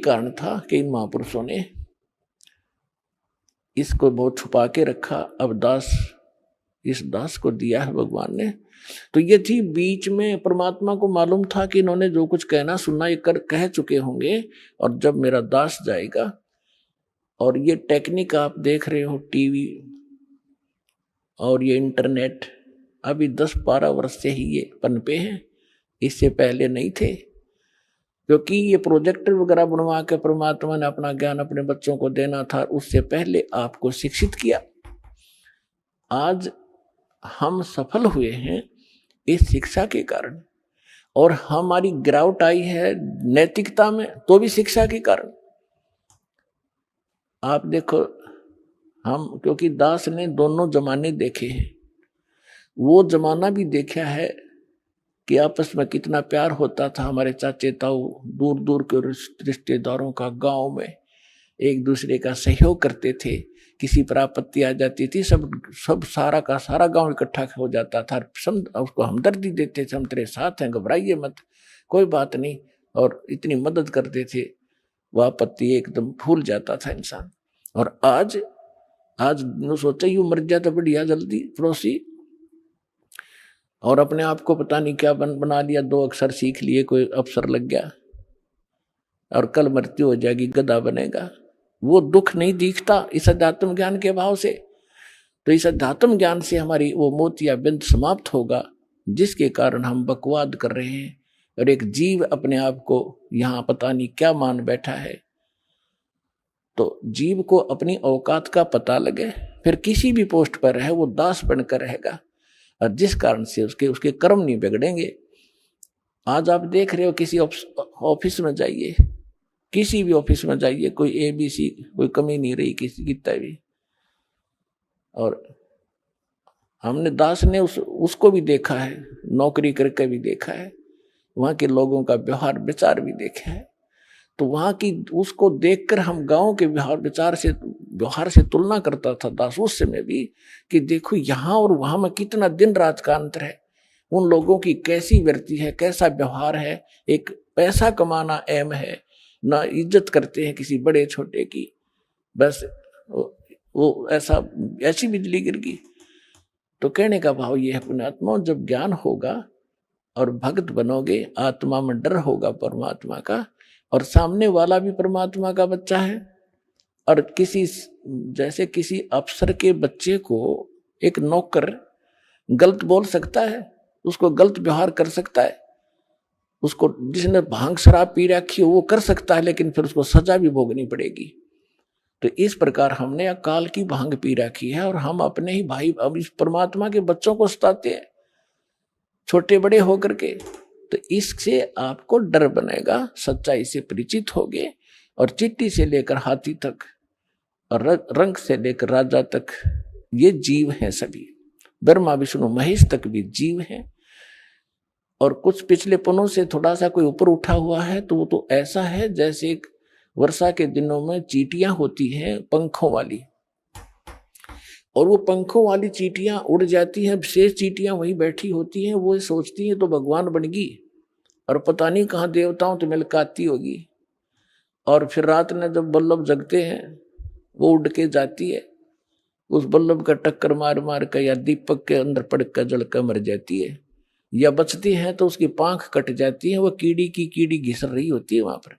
कारण था कि इन महापुरुषों ने इसको बहुत छुपा के रखा। अब दास, इस दास को दिया है भगवान ने। तो ये थी बीच में परमात्मा को मालूम था कि इन्होंने जो कुछ कहना सुनना ये कह चुके होंगे, और जब मेरा दास जाएगा। और ये टेक्निक आप देख रहे हो, टीवी और ये इंटरनेट अभी 10-12 वर्ष से ही ये पनपे हैं, इससे पहले नहीं थे। क्योंकि ये प्रोजेक्टर वगैरह बनवा के परमात्मा ने अपना ज्ञान अपने बच्चों को देना था, उससे पहले आपको शिक्षित किया। आज हम सफल हुए हैं इस शिक्षा के कारण, और हमारी गिरावट आई है नैतिकता में तो भी शिक्षा के कारण। आप देखो, हम क्योंकि दास ने दोनों जमाने देखे हैं, वो जमाना भी देखा है कि आपस में कितना प्यार होता था। हमारे चाचे ताऊ दूर दूर के रिश्तेदारों का गांव में एक दूसरे का सहयोग करते थे। किसी पर आपत्ति आ जाती थी, सब सारा का सारा गांव इकट्ठा हो जाता था, उसको हमदर्दी देते थे, हम तेरे साथ हैं, घबराइए मत, कोई बात नहीं, और इतनी मदद करते थे। वह आपत्ति एकदम भूल जाता था इंसान। और आज सोचा यू मर जाता बढ़िया जल्दी पड़ोसी, और अपने आप को पता नहीं क्या बना लिया, 2 अक्षर सीख लिए, कोई अफसर लग गया, और कल मृत्यु हो जाएगी, गधा बनेगा। वो दुख नहीं दिखता इस अध्यात्म ज्ञान के भाव से। तो इस अध्यात्म ज्ञान से हमारी वो मोतिया बिंद समाप्त होगा, जिसके कारण हम बकवाद कर रहे हैं, और एक जीव अपने आप को यहाँ पता नहीं क्या मान बैठा है। तो जीव को अपनी औकात का पता लगे, फिर किसी भी पोस्ट पर रहे वो दास बनकर रहेगा, और जिस कारण से उसके कर्म नहीं बिगड़ेंगे। आज आप देख रहे हो, किसी ऑफिस में जाइए, किसी भी ऑफिस में जाइए, कोई ABC कोई कमी नहीं रही किसी कितना भी। और हमने दास ने उसको भी देखा है, नौकरी करके भी देखा है, वहां के लोगों का व्यवहार विचार भी देखा है। तो वहां की उसको देखकर हम गांव के व्यवहार से तुलना करता था दास उस समय भी, कि देखो यहाँ और वहां में कितना दिन रात का अंतर है। उन लोगों की कैसी वृत्ति है, कैसा व्यवहार है, एक पैसा कमाना एम है, ना इज्जत करते हैं किसी बड़े छोटे की। बस वो ऐसी बिजली गिर गई। तो कहने का भाव ये है, पुण्यात्मा, जब ज्ञान होगा और भक्त बनोगे, आत्मा में डर होगा परमात्मा का, और सामने वाला भी परमात्मा का बच्चा है। और जैसे किसी अफसर के बच्चे को एक नौकर गलत बोल सकता है, उसको गलत व्यवहार कर सकता है, उसको जिसने भांग शराब पी रखी हो वो कर सकता है, लेकिन फिर उसको सजा भी भोगनी पड़ेगी। तो इस प्रकार हमने अकाल की भांग पी रखी है, और हम अपने ही भाई अब इस परमात्मा के बच्चों को सताते हैं छोटे बड़े होकर के। तो इससे आपको डर बनेगा, सच्चाई से परिचित होगे, और चिट्टी से लेकर हाथी तक और रंग से लेकर राजा तक ये जीव हैं सभी, ब्रह्मा विष्णु महेश तक भी जीव हैं। और कुछ पिछले पनों से थोड़ा सा कोई ऊपर उठा हुआ है, तो वो तो ऐसा है जैसे एक वर्षा के दिनों में चींटियां होती हैं पंखों वाली, और वो पंखों वाली चींटियां उड़ जाती हैं, शेष चींटियां वहीं बैठी होती हैं, वो सोचती हैं तो भगवान बन गई, और पता नहीं कहाँ देवताओं तो मिलकाती होगी। और फिर रात में जब बल्लभ जगते हैं, वो उड़ के जाती है, उस बल्लभ का टक्कर मार मार कर या दीपक के अंदर पड़ कर जल कर मर जाती है, या बचती है तो उसकी पांख कट जाती है, वो कीड़ी की कीड़ी घिसर रही होती है वहां पर।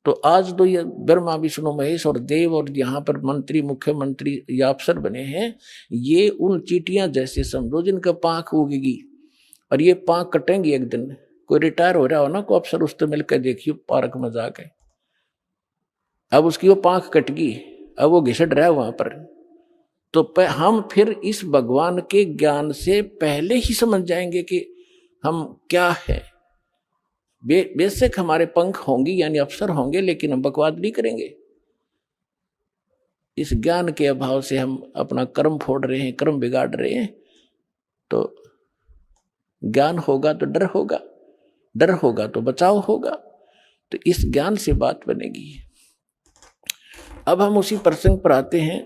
तो आज तो ये ब्रह्मा विष्णु महेश और देव और यहाँ पर मंत्री मुख्यमंत्री या अफसर बने हैं, ये उन चींटियां जैसे समझो जिनका पांख उगेगी, और ये पांख कटेंगी एक दिन। कोई रिटायर हो रहा हो ना, कोई अफसर उससे मिलकर देखियो पार्क में जाके, अब उसकी वो पांख कट गई, अब वो घिसट रहा है वहां पर। तो हम फिर इस भगवान के ज्ञान से पहले ही समझ जाएंगे कि हम क्या है। बेशक हमारे पंख होंगे यानी अफसर होंगे, लेकिन हम बकवाद नहीं करेंगे। इस ज्ञान के अभाव से हम अपना कर्म फोड़ रहे हैं, कर्म बिगाड़ रहे हैं। तो ज्ञान होगा तो डर होगा, डर होगा तो बचाव होगा। तो इस ज्ञान से बात बनेगी। अब हम उसी प्रसंग पर आते हैं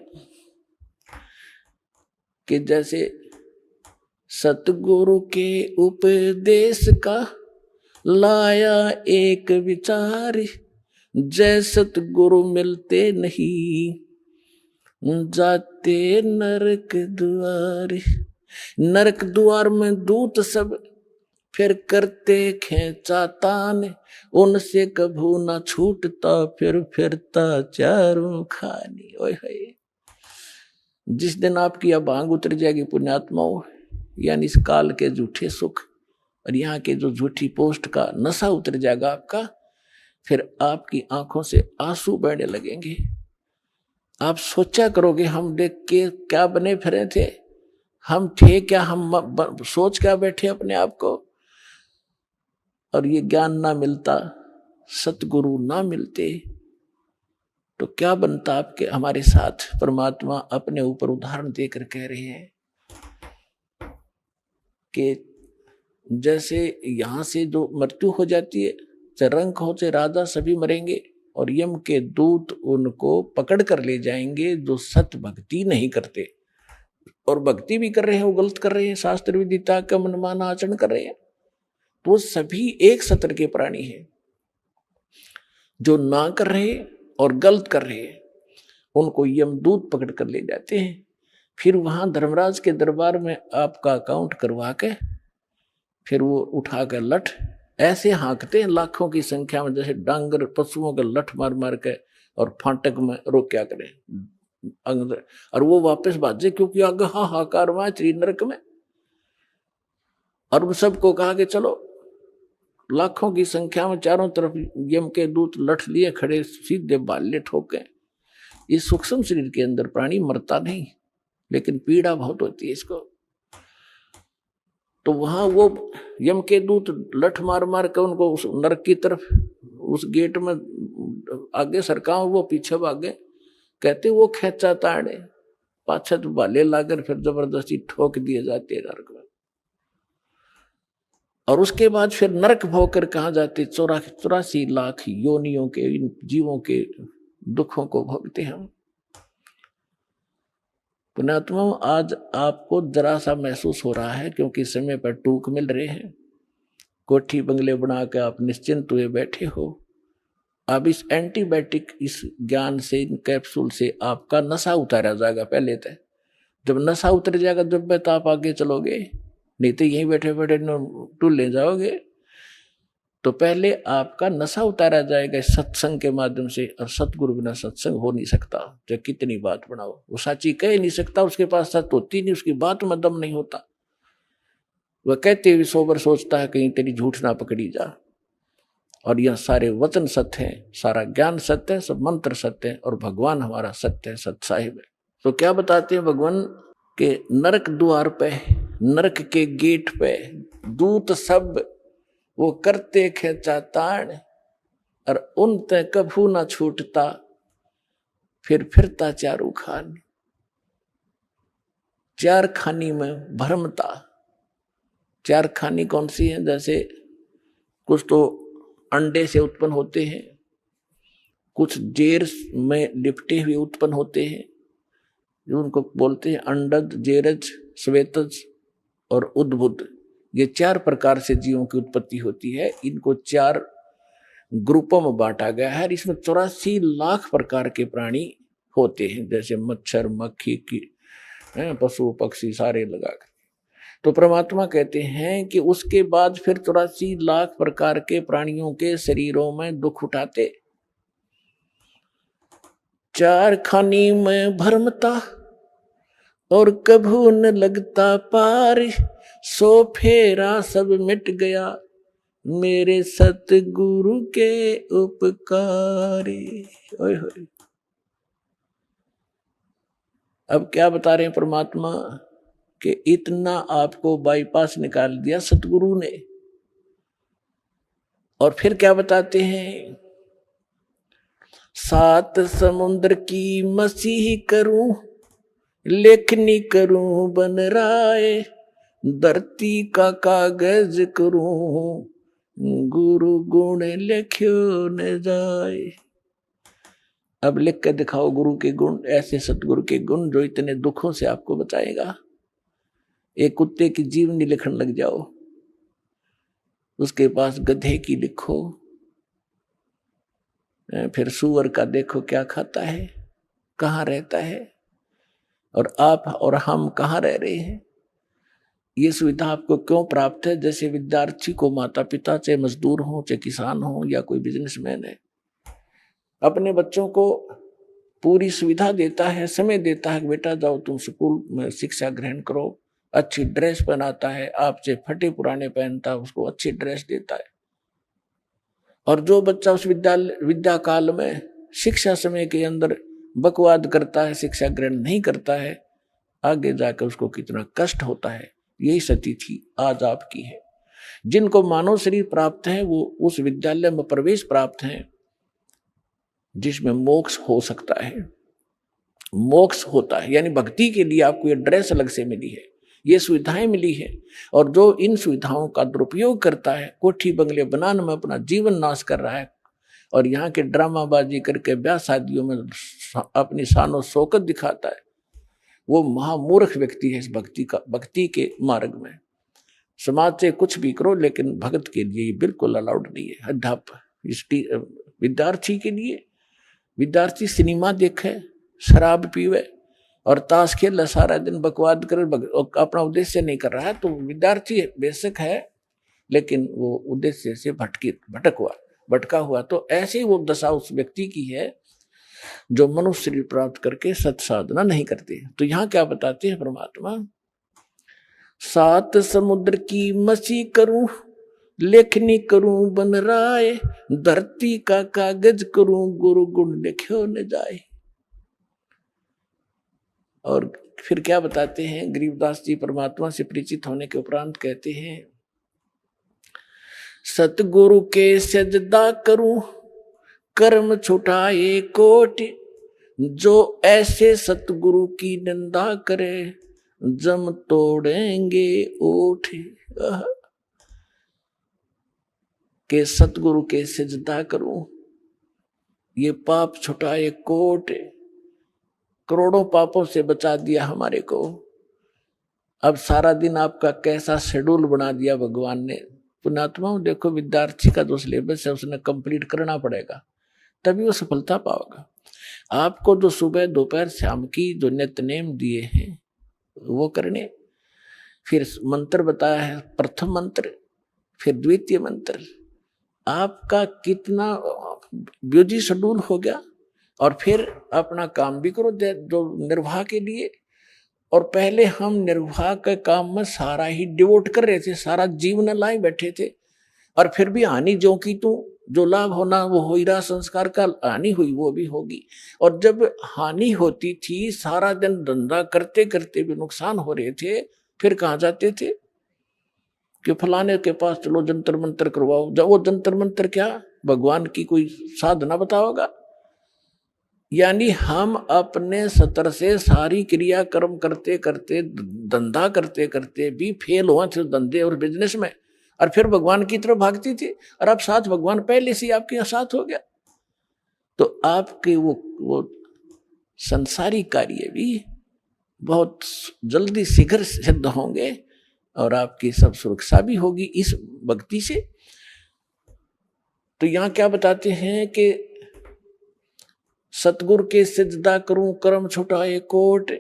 कि जैसे सतगुरु के उपदेश का लाया एक विचार, जय सतगुरु मिलते नहीं, जाते नरक द्वार। नरक द्वार में दूत सब फिर करते खेचा तान, उनसे कभू ना छूटता फिर फिरता चारों खानी। ओए होए, जिस दिन आपकी अब भांग उतर जाएगी पुण्यात्माओं, यानी इस काल के झूठे सुख और यहाँ के जो झूठी पोस्ट का नशा उतर जाएगा आपका, फिर आपकी आंखों से आंसू बहने लगेंगे। आप सोचा करोगे हम देख के क्या बने फिरे थे, हम थे क्या, हम सोच क्या बैठे अपने आप को। और ये ज्ञान ना मिलता, सतगुरु ना मिलते, तो क्या बनता आपके हमारे साथ। परमात्मा अपने ऊपर उदाहरण देकर कह रहे हैं कि जैसे यहां से जो मृत्यु हो जाती है, चाहे रंक हो चाहे राजा, सभी मरेंगे और यम के दूत उनको पकड़ कर ले जाएंगे जो सत भक्ति नहीं करते। और भक्ति भी कर रहे हैं वो गलत कर रहे हैं, शास्त्र विदिता का मनमाना आचरण कर रहे हैं, तो वो सभी एक सत्र के प्राणी हैं। जो ना कर रहे और गलत कर रहे हैं उनको यमदूत पकड़ कर ले जाते हैं। फिर वहां धर्मराज के दरबार में आपका अकाउंट करवा के फिर वो उठाकर लठ ऐसे हाँकते हैं लाखों की संख्या में, जैसे डांगर पशुओं का लठ मार मार के, और फाटक में रोक क्या करें अंदर, और वो वापस भाजे क्योंकि आगे हाहाकार हुआ नरक में। और सबको कहा कि चलो, लाखों की संख्या में चारों तरफ यम के दूत लठ लिए खड़े, सीधे बाल्य ठोके। इस सूक्ष्म शरीर के अंदर प्राणी मरता नहीं, लेकिन पीड़ा बहुत होती है इसको। तो वहां वो यम के दूत लठ मार मार के उनको उस नरक की तरफ, उस गेट में आगे सरका, वो पीछे भागे। कहते वो खेचा ताड़े पाछे तो भाले लाकर फिर जबरदस्ती ठोक दिए जाते नरक में। और उसके बाद फिर नरक भोगकर कहा जाते 84 लाख योनियों के इन जीवों के दुखों को भोगते हम। पुण्यात्मा, आज आपको जरा सा महसूस हो रहा है क्योंकि समय पर टूक मिल रहे हैं, कोठी बंगले बना के आप निश्चिंत हुए बैठे हो। अब इस एंटीबायोटिक, इस ज्ञान से, इन कैप्सूल से आपका नशा उतारा जाएगा। पहले तो जब नशा उतर जाएगा जब तो आप आगे चलोगे, नहीं तो यहीं बैठे बैठे टूल ले जाओगे। तो पहले आपका नशा उतारा जाएगा इस सत्संग के माध्यम से। और सतगुरु बिना सत्संग हो नहीं सकता, चाहे कितनी बात बनाओ, वो साची कह नहीं सकता, उसके पास सत होती नहीं, उसकी बात में दम नहीं होता। वह कहते हुए सोबर सोचता है कहीं तेरी झूठ ना पकड़ी जा। और यह सारे वचन सत्य है, सारा ज्ञान सत्य है, सब मंत्र सत्य है, और भगवान हमारा सत्य है, सत साहिब है। तो क्या बताते हैं भगवान के नरक द्वार पे, नरक के गेट पे दूत सब वो करते खेचा ताण, और उन ते कभू ना छूटता फिर फिरता चारू खान। चार खानी में भरमता। चार खानी कौन सी है? जैसे कुछ तो अंडे से उत्पन्न होते हैं, कुछ जेर में लिपटे हुए उत्पन्न होते हैं, जो उनको बोलते हैं अंडज, जेरज, श्वेतज और उद्भुत। ये चार प्रकार से जीवों की उत्पत्ति होती है। इनको चार ग्रुपों में बांटा गया है। इसमें 84 लाख प्रकार के प्राणी होते हैं, जैसे मच्छर, मक्खी की, पशु पक्षी सारे लगाकर। तो परमात्मा कहते हैं कि उसके बाद फिर 84 लाख प्रकार के प्राणियों के शरीरों में दुख उठाते। चार खानी में भरमता और कभू न लगता पार, सो फेरा सब मिट गया मेरे सतगुरु के उपकार। ओए होए, अब क्या बता रहे हैं परमात्मा कि इतना आपको बाईपास निकाल दिया सतगुरु ने। और फिर क्या बताते हैं? 7 समुद्र की मसीह करूं, लेखनी करूं बन राय, धरती का कागज करूं, गुरु गुण लिख्यो न जाए। अब लिख के दिखाओ गुरु के गुण, ऐसे सतगुरु के गुण जो इतने दुखों से आपको बचाएगा। एक कुत्ते की जीवनी लिखने लग जाओ, उसके पास गधे की लिखो, फिर सूअर का देखो क्या खाता है, कहाँ रहता है, और आप और हम कहाँ रह रहे हैं। ये सुविधा आपको क्यों प्राप्त है? जैसे विद्यार्थी को माता पिता, चाहे मजदूर हो, चाहे किसान हो, या कोई बिजनेसमैन है, अपने बच्चों को पूरी सुविधा देता है, समय देता है कि बेटा जाओ तुम स्कूल में शिक्षा ग्रहण करो, अच्छी ड्रेस पहनाता है, आपसे फटे पुराने पहनता है, उसको अच्छी ड्रेस देता है। और जो बच्चा उस विद्या काल में शिक्षा समय के अंदर बकवाद करता है, शिक्षा ग्रहण नहीं करता है, आगे जाकर उसको कितना कष्ट होता है। यही स्थिति आज आपकी है। जिनको मानव शरीर प्राप्त है वो उस विद्यालय में प्रवेश प्राप्त है जिसमें मोक्ष हो सकता है, मोक्ष होता है। यानी भक्ति के लिए आपको ये ड्रेस अलग से मिली है, ये सुविधाएं मिली है। और जो इन सुविधाओं का दुरुपयोग करता है, कोठी बंगले बनाने में अपना जीवन नाश कर रहा है और यहाँ के ड्रामाबाजी करके ब्याह शादियों में अपनी शान और शौकत दिखाता है, वो महामूर्ख व्यक्ति है इस भक्ति के मार्ग में। समाज से कुछ भी करो, लेकिन भक्त के लिए ये बिल्कुल अलाउड नहीं है। अध्यापक विद्यार्थी के लिए, विद्यार्थी सिनेमा देखे, शराब पीवे और ताश खेल सारा दिन, बकवाद करे, अपना उद्देश्य नहीं कर रहा है, तो विद्यार्थी बेशक है लेकिन वो उद्देश्य से भटका हुआ। तो ऐसी वो दशा उस व्यक्ति की है जो मनुष्य शरीर प्राप्त करके सत साधना नहीं करते। तो यहाँ क्या बताते हैं परमात्मा, सात समुद्र की मसी करूं, लेखनी करूं बन राय, धरती का कागज करूं, गुरु गुण लिख्यो न जाए। और फिर क्या बताते हैं, गरीबदास जी परमात्मा से परिचित होने के उपरांत कहते हैं, सतगुरु के सजदा करूं, कर्म छुटाए कोट, जो ऐसे सतगुरु की निंदा करे, जम तोड़ेंगे ओठ। के सतगुरु के सजदा करूं, ये पाप छुटाए कोट, करोड़ों पापों से बचा दिया हमारे को। अब सारा दिन आपका कैसा शेड्यूल बना दिया भगवान ने। पुण्यात्माओं देखो, विद्यार्थी का जो सिलेबस है उसने कंप्लीट करना पड़ेगा, तभी वो सफलता पाओगा। आपको जो सुबह दोपहर शाम की जो नित्य नेम दिए हैं वो करने, फिर मंत्र बताया है, प्रथम मंत्र फिर द्वितीय मंत्र, आपका कितना बिजी शेड्यूल हो गया। और फिर अपना काम भी करो जो निर्वाह के लिए। और पहले हम निर्वाह के काम में सारा ही डिवोट कर रहे थे, सारा जीवन लाए बैठे थे, और फिर भी हानि जो की तू, जो लाभ होना वो हो ही रहा, संस्कार का हानि हुई वो भी होगी। और जब हानि होती थी, सारा दिन धंधा करते करते भी नुकसान हो रहे थे, फिर कहाँ जाते थे कि फलाने के पास चलो जंतर मंतर करवाओ। जब वो जंतर मंतर क्या, भगवान की कोई साधना बताओगा। यानी हम अपने स्तर से सारी क्रिया कर्म करते करते, धंधा करते करते भी फेल हुए थे धंधे और बिजनेस में, और फिर भगवान की तरफ भागती थी। और अब साथ भगवान पहले से आपके साथ हो गया, तो आपके वो संसारी कार्य भी बहुत जल्दी शीघ्र सिद्ध होंगे और आपकी सब सुरक्षा भी होगी इस भक्ति से। तो यहाँ क्या बताते हैं कि सतगुरु के सजदा करूं, कर्म छुटाए कोट।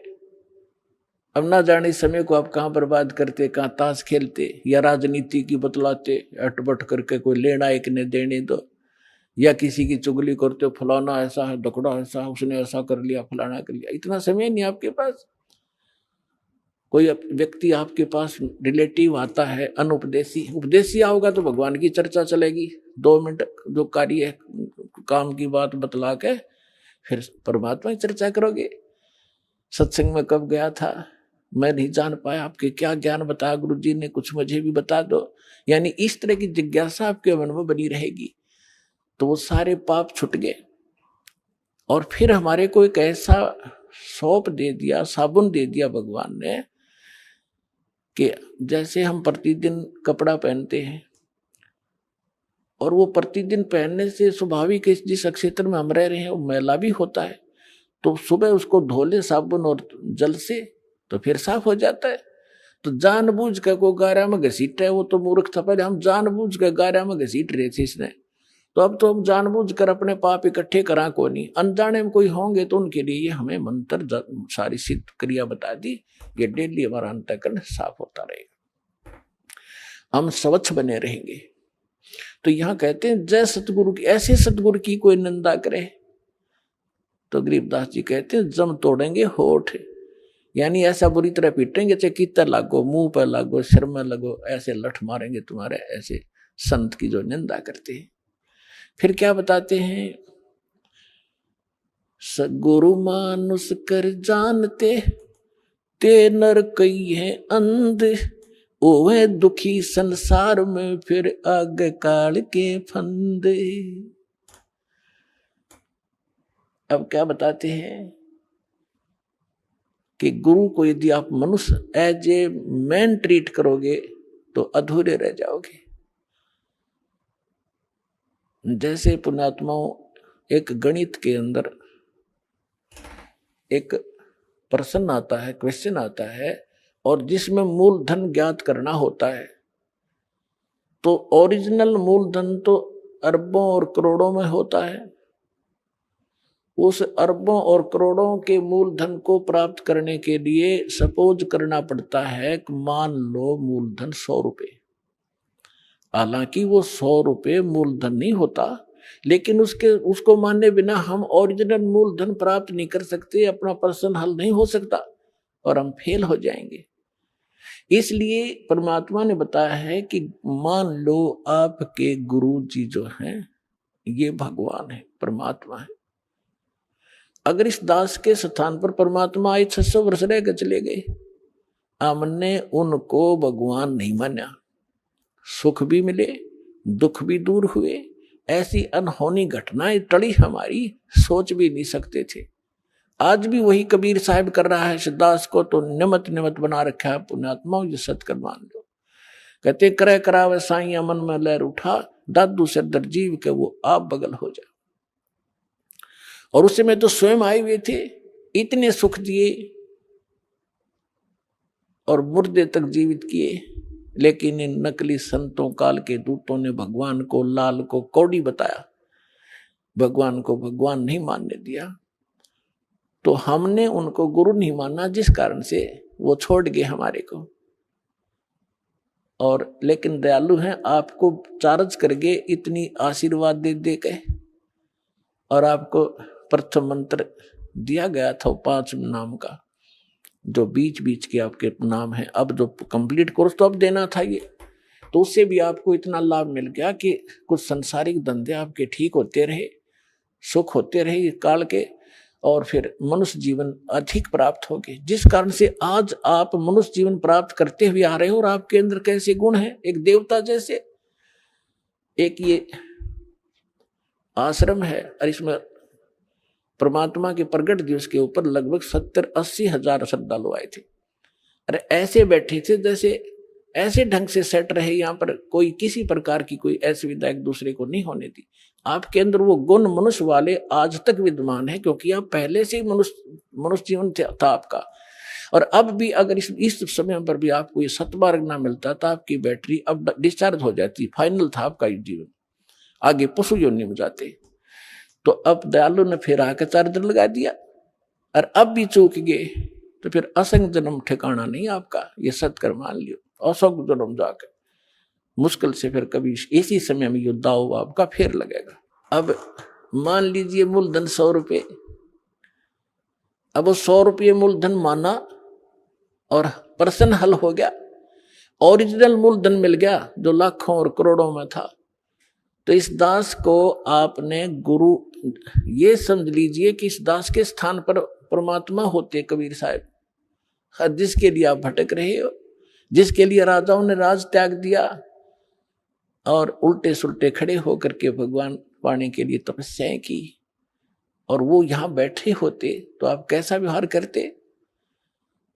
अब ना जाने समय को आप कहाँ बर्बाद करते, कहाँ ताश खेलते, या राजनीति की बतलाते अटबट करके, कोई लेना एक ने देने दो, या किसी की चुगली करते हो, फलाना ऐसा है, दकड़ा ऐसा है, उसने ऐसा कर लिया, फलाना कर लिया। इतना समय नहीं आपके पास। कोई व्यक्ति आपके पास रिलेटिव आता है अनुपदेशी, उपदेशी आओगा तो भगवान की चर्चा चलेगी, 2 मिनट जो कार्य है काम की बात बतला के फिर परमात्मा की चर्चा करोगे। सत्संग में कब गया था, मैं नहीं जान पाया, आपके क्या ज्ञान बताया गुरु जी ने, कुछ मुझे भी बता दो। यानी इस तरह की जिज्ञासा आपके मन में बनी रहेगी, तो वो सारे पाप छूट गए। और फिर हमारे को एक ऐसा सौंप दे दिया, साबुन दे दिया भगवान ने, कि जैसे हम प्रतिदिन कपड़ा पहनते हैं, और वो प्रतिदिन पहनने से स्वाभाविक जिस क्षेत्र में हम रह रहे हैं वो मैला भी होता है, तो सुबह उसको धो ले साबुन और जल से, तो फिर साफ हो जाता है। तो जानबूझ के को गारा में घसीट है, वो तो मूर्ख था, पहले हम जानबूझ के गारा में घसीट रहे थे इसने, तो अब तो हम जानबूझकर अपने पाप इकट्ठे करा को नहीं, अनजाने में कोई होंगे तो उनके लिए ये हमें मंत्र सारी सिद्ध क्रिया बता दी, ये डेली हमारा अंतःकरण साफ होता रहेगा, हम स्वच्छ बने रहेंगे। तो यहां कहते हैं जय सतगुरु की, ऐसे सतगुरु की कोई निंदा करे तो गरीबदास जी कहते हैं जम तोड़ेंगे होठ, यानी ऐसा बुरी तरह पीटेंगे, चाहे कितना लागो, मुंह पर लागो, सिर में लगो, ऐसे लठ मारेंगे तुम्हारे, ऐसे संत की जो निंदा करते हैं। फिर क्या बताते हैं, सगुरु मानुष कर जानते ते नर कई है अंध, ओवे दुखी संसार में फिर आगे काल के फंदे। अब क्या बताते हैं कि गुरु को यदि आप मनुष्य एज ए मैन ट्रीट करोगे तो अधूरे रह जाओगे। जैसे पुण्यात्माओं, एक गणित के अंदर एक प्रश्न आता है, क्वेश्चन आता है, और जिसमें मूलधन ज्ञात करना होता है, तो ओरिजिनल मूलधन तो अरबों और करोड़ों में होता है। उस अरबों और करोड़ों के मूलधन को प्राप्त करने के लिए सपोज करना पड़ता है कि मान लो मूलधन 100 रुपए, हालांकि वो 100 रुपए मूलधन नहीं होता, लेकिन उसको माने बिना हम ओरिजिनल मूलधन प्राप्त नहीं कर सकते, अपना प्रश्न हल नहीं हो सकता और हम फेल हो जाएंगे। इसलिए परमात्मा ने बताया है कि मान लो आपके गुरु जी जो हैं ये भगवान है, परमात्मा है। अगर इस दास के स्थान पर परमात्मा आए 600 वर्ष रह कर चले गए, हमने उनको भगवान नहीं माना, सुख भी मिले दुख भी दूर हुए, ऐसी अनहोनी घटनाएं टली हमारी, सोच भी नहीं सकते थे। आज भी वही कबीर साहब कर रहा है, दास को तो निमत निमत बना रखा है। पुण्यात्माओं ये सत्कर मान लो, कहते करे करावे साइया मन में लहर उठा, दादू से दर्जीव के वो आप बगल हो जा। और उस समय तो स्वयं आए हुए थे, इतने सुख दिए और मुर्दे तक जीवित किए, लेकिन इन नकली संतों काल के दूतों ने भगवान को लाल को कौड़ी बताया, भगवान को भगवान नहीं मानने दिया। तो हमने उनको गुरु नहीं माना, जिस कारण से वो छोड़ गए हमारे को। और लेकिन दयालु हैं, आपको चार्ज कर गए इतनी आशीर्वाद दे दे के, और आपको प्रथम मंत्र दिया गया था 5 नाम का, जो बीच बीच के आपके नाम है। अब जो कंप्लीट कोर्स तो अब देना था ये, तो उससे भी आपको इतना लाभ मिल गया कि कुछ संसारिक धंधे आपके ठीक होते रहे, सुख होते रहे इस काल के, और फिर मनुष्य जीवन अधिक प्राप्त हो गए, जिस कारण से आज आप मनुष्य जीवन प्राप्त करते हुए आ रहे हो। और आपके अंदर कैसे गुण हैं, एक देवता जैसे। एक ये आश्रम है और इसमें परमात्मा के प्रगट दिवस के ऊपर लगभग 70-80 हजार श्रद्धालु आए थे। अरे ऐसे बैठे थे जैसे ऐसे ढंग से सेट रहे, यहाँ पर कोई किसी प्रकार की कोई असुविधा एक दूसरे को नहीं होने दी। आपके अंदर वो गुण मनुष्य वाले आज तक विद्यमान है, क्योंकि आप पहले से ही मनुष्य जीवन था आपका। और अब भी अगर इस समय पर भी आपको ये सतमार्ग ना मिलता तो आपकी बैटरी अब डिस्चार्ज हो जाती, फाइनल था आपका जीवन, आगे पशु योनि में जाते। तो अब दयालु ने फिर आकर चार्जर लगा दिया, और अब भी चूक गए तो फिर असंग जन्म ठिकाना नहीं आपका, ये सत्कर मान लियो। असंग जन्म जाकर मुश्किल से फिर कभी इसी समय में युद्ध आपका फिर लगेगा। अब मान लीजिए मूलधन 100 रुपये, अब 100 रुपये मूलधन माना और प्रश्न हल हो गया, ओरिजिनल मूलधन मिल गया जो लाखों और करोड़ों में था। तो इस दास को आपने गुरु, ये समझ लीजिए कि इस दास के स्थान पर परमात्मा होते कबीर साहब, जिसके लिए आप भटक रहे हो, जिसके लिए राजाओं ने राज त्याग दिया और उल्टे सुल्टे खड़े होकर के भगवान पाने के लिए तपस्याएं की, और वो यहां बैठे होते तो आप कैसा व्यवहार करते।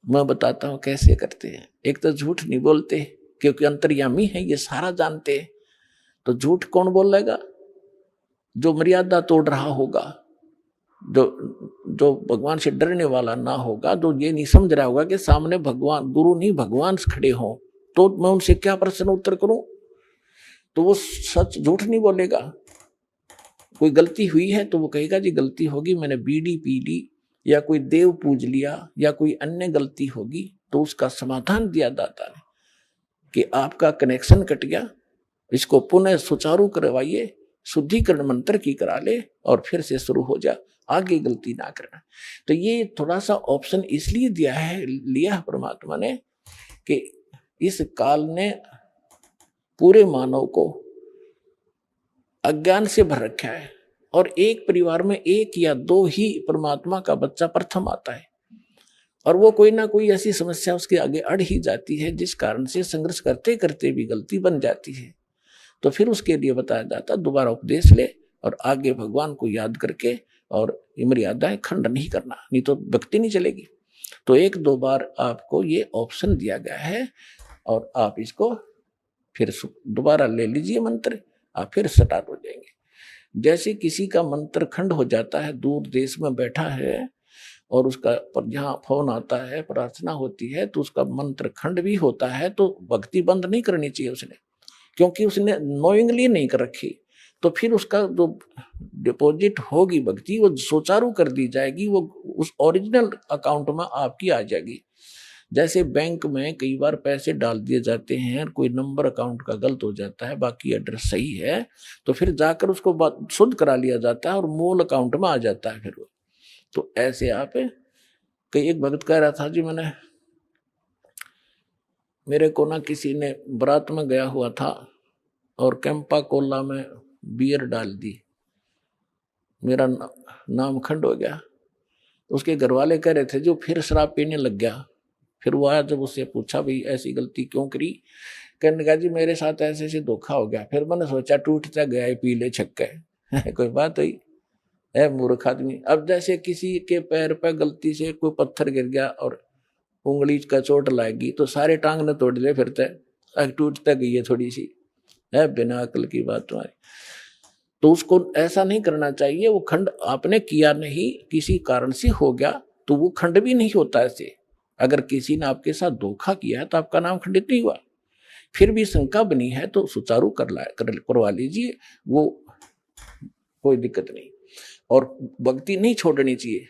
मैं बताता हूं कैसे करते हैं। एक तो झूठ नहीं बोलते, क्योंकि अंतर्यामी है, ये सारा जानते हैं। तो झूठ कौन बोलेगा? जो मर्यादा तोड़ रहा होगा, जो भगवान से डरने वाला ना होगा, जो ये नहीं समझ रहा होगा कि सामने भगवान, गुरु नहीं भगवान खड़े हों, तो मैं उनसे क्या प्रश्न उत्तर करूं, तो वो सच झूठ नहीं बोलेगा। कोई गलती हुई है तो वो कहेगा जी गलती होगी, मैंने बीड़ी पी ली या कोई देव पूज लिया या कोई अन्य गलती होगी, तो उसका समाधान दिया दाता ने कि आपका कनेक्शन कट गया, इसको पुनः सुचारू करवाइए, शुद्धिकरण मंत्र की करा ले और फिर से शुरू हो जा, आगे गलती ना करना। तो ये थोड़ा सा ऑप्शन इसलिए लिया है परमात्मा ने कि इस काल ने पूरे मानव को अज्ञान से भर रखा है और एक परिवार में एक या दो ही परमात्मा का बच्चा प्रथम आता है और वो कोई ना कोई ऐसी समस्या उसके आगे अड़ ही जाती है जिस कारण से संघर्ष करते करते भी गलती बन जाती है। तो फिर उसके लिए बताया जाता दोबारा उपदेश ले और आगे भगवान को याद करके और मर्यादाएं खंड नहीं करना, नहीं तो भक्ति नहीं चलेगी। तो एक दो बार आपको ये ऑप्शन दिया गया है और आप इसको फिर दोबारा ले लीजिए मंत्र, आप फिर स्टार्ट हो जाएंगे। जैसे किसी का मंत्र खंड हो जाता है, दूर देश में बैठा है और उसका पर जहाँ फोन आता है, प्रार्थना होती है, तो उसका मंत्र खंड भी होता है, तो भक्ति बंद नहीं करनी चाहिए उसने, क्योंकि उसने नोइंगली नहीं कर रखी। तो फिर उसका जो डिपॉजिट होगी भक्ति वो सुचारू कर दी जाएगी, वो उस ओरिजिनल अकाउंट में आपकी आ जाएगी। जैसे बैंक में कई बार पैसे डाल दिए जाते हैं, कोई नंबर अकाउंट का गलत हो जाता है, बाकी एड्रेस सही है, तो फिर जाकर उसको शुद्ध करा लिया जाता है और मूल अकाउंट में आ जाता है फिर वो। तो ऐसे आप कई, एक भगत कह रहा था जी मेरे को ना किसी ने बारात में गया हुआ था और कैंपा कोला में बियर डाल दी, मेरा नाम खंड हो गया। उसके घर वाले कह रहे थे जो फिर शराब पीने लग गया। फिर वो आया, जब उससे पूछा भाई ऐसी गलती क्यों करी, कहने लगा जी मेरे साथ ऐसे ऐसे धोखा हो गया। फिर मैंने सोचा टूटता गया पी ले छक्के कोई बात हुई है मूर्ख आदमी। अब जैसे किसी के पैर पर गलती से कोई पत्थर गिर गया और उंगली का चोट लाएगी तो सारे टांग ने तोड़ ले, फिर टूटता गई है थोड़ी सी, है बिना अकल की बात तुम्हारी। तो उसको ऐसा नहीं करना चाहिए। वो खंड आपने किया नहीं, किसी कारण से हो गया तो वो खंड भी नहीं होता ऐसे। अगर किसी ने आपके साथ धोखा किया है तो आपका नाम खंडित नहीं हुआ। फिर भी शंका बनी है तो सुचारू करवा लीजिए, वो कोई दिक्कत नहीं। और भक्ति नहीं छोड़नी चाहिए,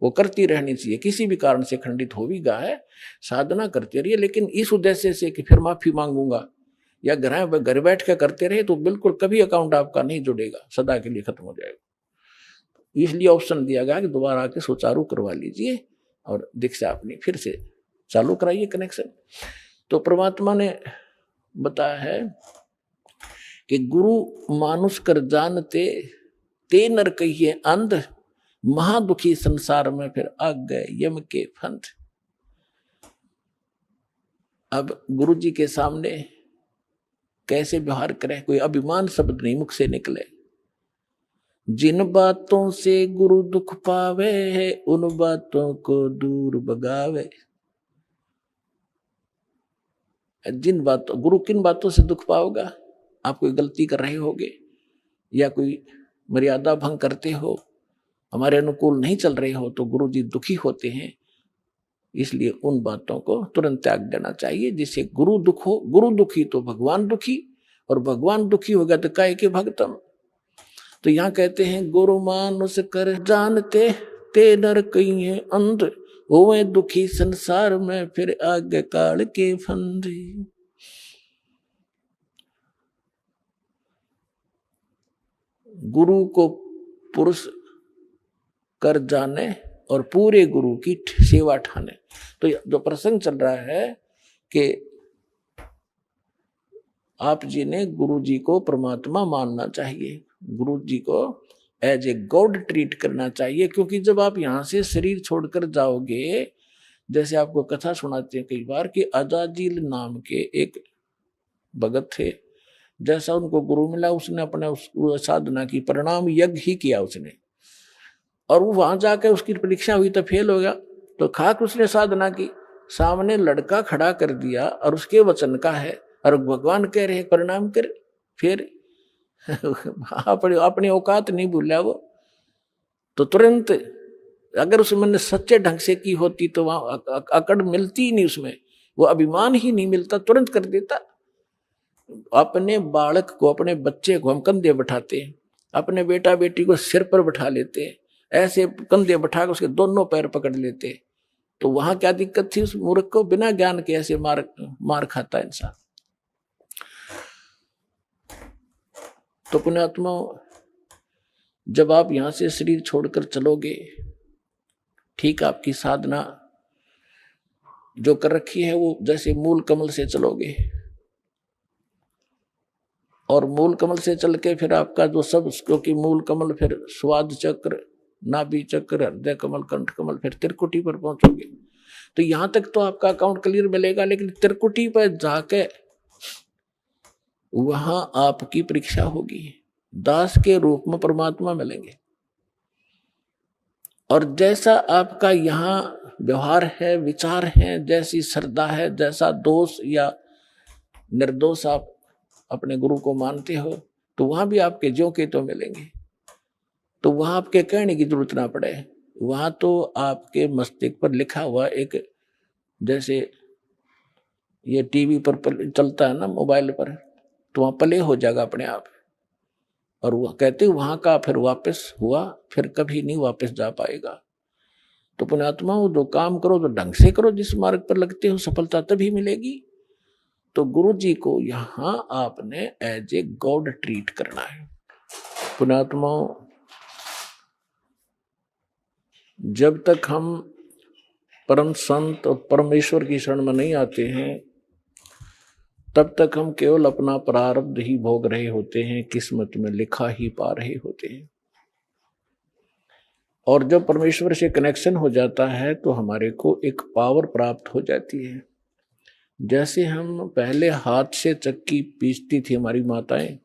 वो करती रहनी चाहिए। किसी भी कारण से खंडित हो भी गया है, साधना करते रहिए, लेकिन इस उद्देश्य से कि फिर माफी मांगूंगा या घर बैठ के करते रहे तो बिल्कुल कभी अकाउंट आपका नहीं जुड़ेगा, सदा के लिए खत्म हो जाएगा। इसलिए ऑप्शन दिया गया कि दोबारा आके सुचारू करवा लीजिए और दीक्षा अपनी फिर से चालू कराइए कनेक्शन। तो परमात्मा ने बताया है कि गुरु मानुष कर जानते ते नर कहिए अंध, महादुखी संसार में फिर आ गए यम के फंद। अब गुरु जी के सामने कैसे व्यवहार करें, कोई अभिमान शब्द नहीं मुख से निकले। जिन बातों से गुरु दुख पावे है उन बातों को दूर भगावे। जिन बातों, गुरु किन बातों से दुख पाओगा, आप कोई गलती कर रहे होगे या कोई मर्यादा भंग करते हो, हमारे अनुकूल नहीं चल रहे हो, तो गुरु जी दुखी होते हैं। इसलिए उन बातों को तुरंत त्याग देना चाहिए जिससे गुरु दुख हो। गुरु दुखी तो भगवान दुखी, और भगवान दुखी होगा तो काहे के भगतम। तो यहाँ कहते हैं गुरु मानुष कर जानते ते नर कहिए अंध, होवे दुखी संसार में फिर आगे काल के फंद। गुरु को पुरुष कर जाने और पूरे गुरु की सेवा ठाने। तो जो प्रसंग चल रहा है कि आप जी ने गुरु जी को परमात्मा मानना चाहिए, गुरु जी को एज ए गॉड ट्रीट करना चाहिए। क्योंकि जब आप यहाँ से शरीर छोड़कर जाओगे, जैसे आपको कथा सुनाते हैं कई बार कि अजाजील नाम के एक भगत थे, जैसा उनको गुरु मिला उसने अपने साधना की परिणाम यज्ञ ही किया उसने, और वो वहां जाकर उसकी परीक्षा हुई तो फेल हो गया। तो खाक उसने साधना की, सामने लड़का खड़ा कर दिया और उसके वचन का है, और भगवान कह रहे परिणाम कर, फिर अपनी औकात नहीं भूला वो। तो तुरंत अगर उसमें सच्चे ढंग से की होती तो वहां अकड़ मिलती ही नहीं, उसमें वो अभिमान ही नहीं मिलता, तुरंत कर देता। अपने बालक को, अपने बच्चे को हम कंधे बैठाते हैं, अपने बेटा बेटी को सिर पर बैठा लेते, ऐसे कंधे बैठा कर उसके दोनों पैर पकड़ लेते। तो वहां क्या दिक्कत थी उस मूर्ख को? बिना ज्ञान के ऐसे मार खाता इंसान। तो पुण्यात्मा, जब आप यहां से शरीर छोड़कर चलोगे, ठीक आपकी साधना जो कर रखी है वो जैसे मूल कमल से चलोगे, और मूल कमल से चल के फिर आपका जो सब, क्योंकि मूल कमल फिर स्वाद चक्र, नाभि चक्र, हृदय कमल, कंठ कमल, फिर त्रिकुटी पर पहुंचोगे। तो यहां तक तो आपका अकाउंट क्लियर मिलेगा, लेकिन त्रिकुटी पर जाके वहां आपकी परीक्षा होगी। दास के रूप में परमात्मा मिलेंगे, और जैसा आपका यहाँ व्यवहार है, विचार है, जैसी श्रद्धा है, जैसा दोष या निर्दोष आप अपने गुरु को मानते हो, तो वहां भी आपके जो के तो मिलेंगे। तो वहां आपके कहने की जरूरत ना पड़े, वहां तो आपके मस्तिष्क पर लिखा हुआ एक, जैसे ये टीवी पर चलता है ना, मोबाइल पर, तो वहां प्ले हो जाएगा अपने आप। और वह कहते वहां का फिर वापस हुआ, फिर कभी नहीं वापस जा पाएगा। तो पुण्यात्माओं, जो काम करो तो ढंग से करो, जिस मार्ग पर लगते हो सफलता तभी मिलेगी। तो गुरु जी को यहां आपने एज ए गॉड ट्रीट करना है। पुण्यात्माओं, जब तक हम परम संत और परमेश्वर की शरण में नहीं आते हैं, तब तक हम केवल अपना प्रारब्ध ही भोग रहे होते हैं, किस्मत में लिखा ही पा रहे होते हैं। और जब परमेश्वर से कनेक्शन हो जाता है तो हमारे को एक पावर प्राप्त हो जाती है। जैसे हम पहले हाथ से चक्की पीसती थी हमारी माताएं,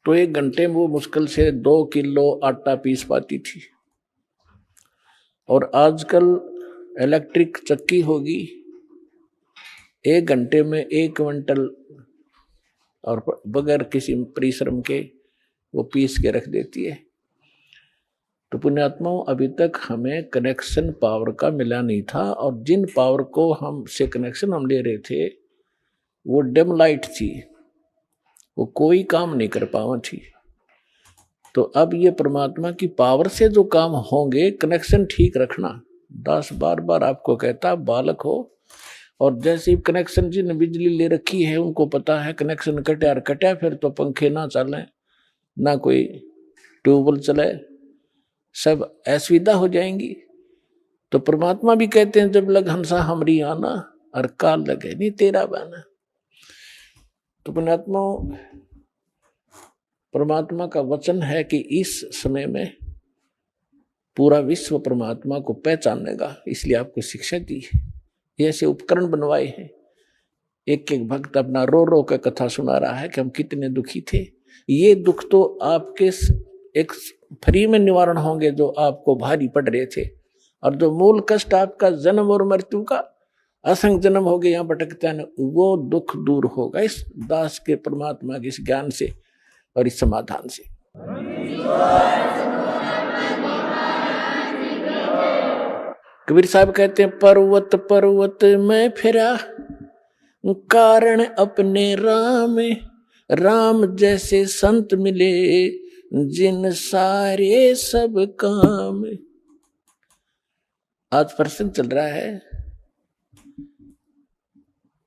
तो 1 घंटे में वो मुश्किल से 2 किलो आटा पीस पाती थी। और आजकल इलेक्ट्रिक चक्की होगी, 1 घंटे में 1 क्विंटल और बगैर किसी परिश्रम के वो पीस के रख देती है। तो पुण्यात्माओं, अभी तक हमें कनेक्शन पावर का मिला नहीं था, और जिन पावर को हम से कनेक्शन हम ले रहे थे वो डिम लाइट थी, वो कोई काम नहीं कर पावा थी। तो अब ये परमात्मा की पावर से जो काम होंगे, कनेक्शन ठीक रखना। दास बार बार आपको कहता, बालक हो और जैसे कनेक्शन जिन बिजली ले रखी है उनको पता है कनेक्शन कटा फिर तो पंखे ना चले, ना कोई ट्यूबवेल चले, सब असुविधा हो जाएंगी। तो परमात्मा भी कहते हैं, जब लग हंसा हमरी आना और काल लगे नहीं तेरा बाना। तो परमात्मा का वचन है कि इस समय में पूरा विश्व परमात्मा को पहचानेगा, इसलिए आपको शिक्षा दी है, ऐसे उपकरण बनवाए हैं। एक एक भक्त अपना रो रो कर कथा सुना रहा है कि हम कितने दुखी थे। ये दुख तो आपके एक फ्री में निवारण होंगे जो आपको भारी पड़ रहे थे, और जो मूल कष्ट आपका जन्म और मृत्यु का असंग जन्म हो गए यहाँ भटकता है, वो दुख दूर होगा इस दास के परमात्मा के इस ज्ञान से और इस समाधान से। कबीर साहब कहते हैं, पर्वत पर्वत में फिरा कारण अपने राम, राम जैसे संत मिले जिन सारे सब काम। आज प्रसंग चल रहा है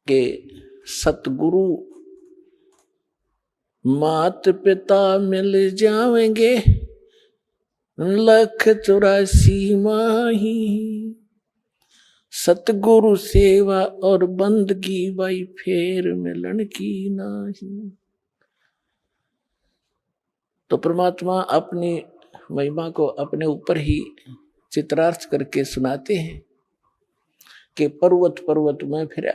कि सतगुरु मात पिता मिल जाएंगे 184 माही, सतगुरु सेवा और बंदगी भाई फेर मिलन की नाही। तो परमात्मा अपनी महिमा को अपने ऊपर ही चित्रार्थ करके सुनाते हैं कि पर्वत पर्वत में फिरा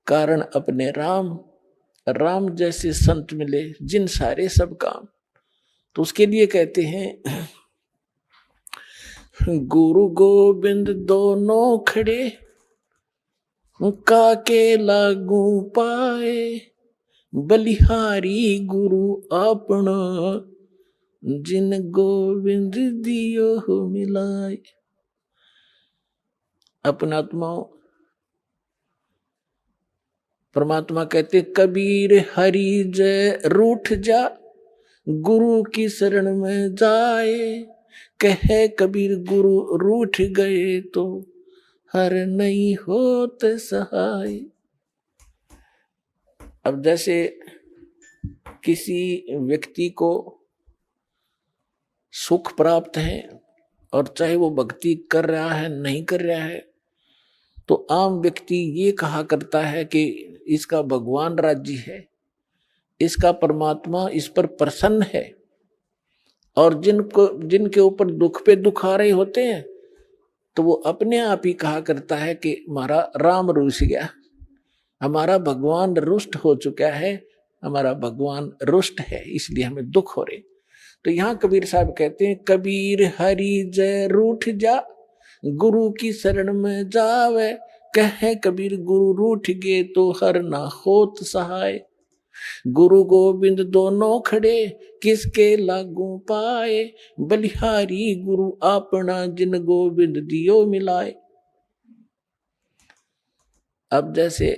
कारण अपने राम, राम जैसे संत मिले जिन सारे सब काम। तो उसके लिए कहते हैं, गुरु गोविंद दोनों खड़े काके लागू पाए, बलिहारी गुरु अपना जिन गोविंद दियो हो मिलाए। अपनात्माओं, परमात्मा कहते कबीर हरि जय रूठ जा, गुरु की शरण में जाए। कहे कबीर गुरु रूठ गए तो हर नहीं होत सहाय। अब जैसे किसी व्यक्ति को सुख प्राप्त है और चाहे वो भक्ति कर रहा है नहीं कर रहा है, तो आम व्यक्ति ये कहा करता है कि इसका भगवान राज्य है, इसका परमात्मा इस पर प्रसन्न है। और जिनके ऊपर दुख पे दुख आ रहे होते हैं तो वो अपने आप ही कहा करता है कि हमारा राम रूठ गया, हमारा भगवान रुष्ट हो चुका है, हमारा भगवान रुष्ट है, इसलिए हमें दुख हो रहे। तो यहाँ कबीर साहब कहते हैं कबीर हरि जय रूठ जा, गुरु की शरण में जावे। कहे कबीर गुरु रूठ गए तो हर ना होत सहाय। गुरु गोविंद दोनों खड़े किसके लागू पाए, बलिहारी गुरु अपना जिन गोविंद दियो मिलाए। अब जैसे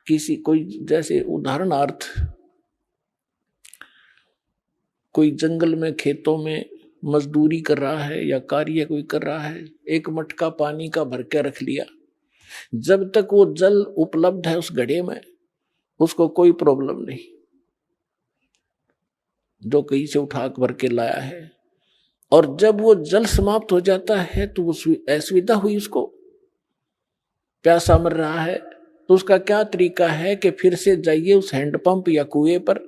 किसी कोई जैसे उदाहरणार्थ कोई जंगल में खेतों में मजदूरी कर रहा है या कार्य कोई कर रहा है, एक मटका पानी का भर के रख लिया, जब तक वो जल उपलब्ध है उस घड़े में उसको कोई प्रॉब्लम नहीं, जो कहीं से उठा भर के लाया है। और जब वो जल समाप्त हो जाता है तो वो असुविधा हुई, उसको प्यासा मर रहा है, तो उसका क्या तरीका है कि फिर से जाइए उस हैंडपंप या कुएं पर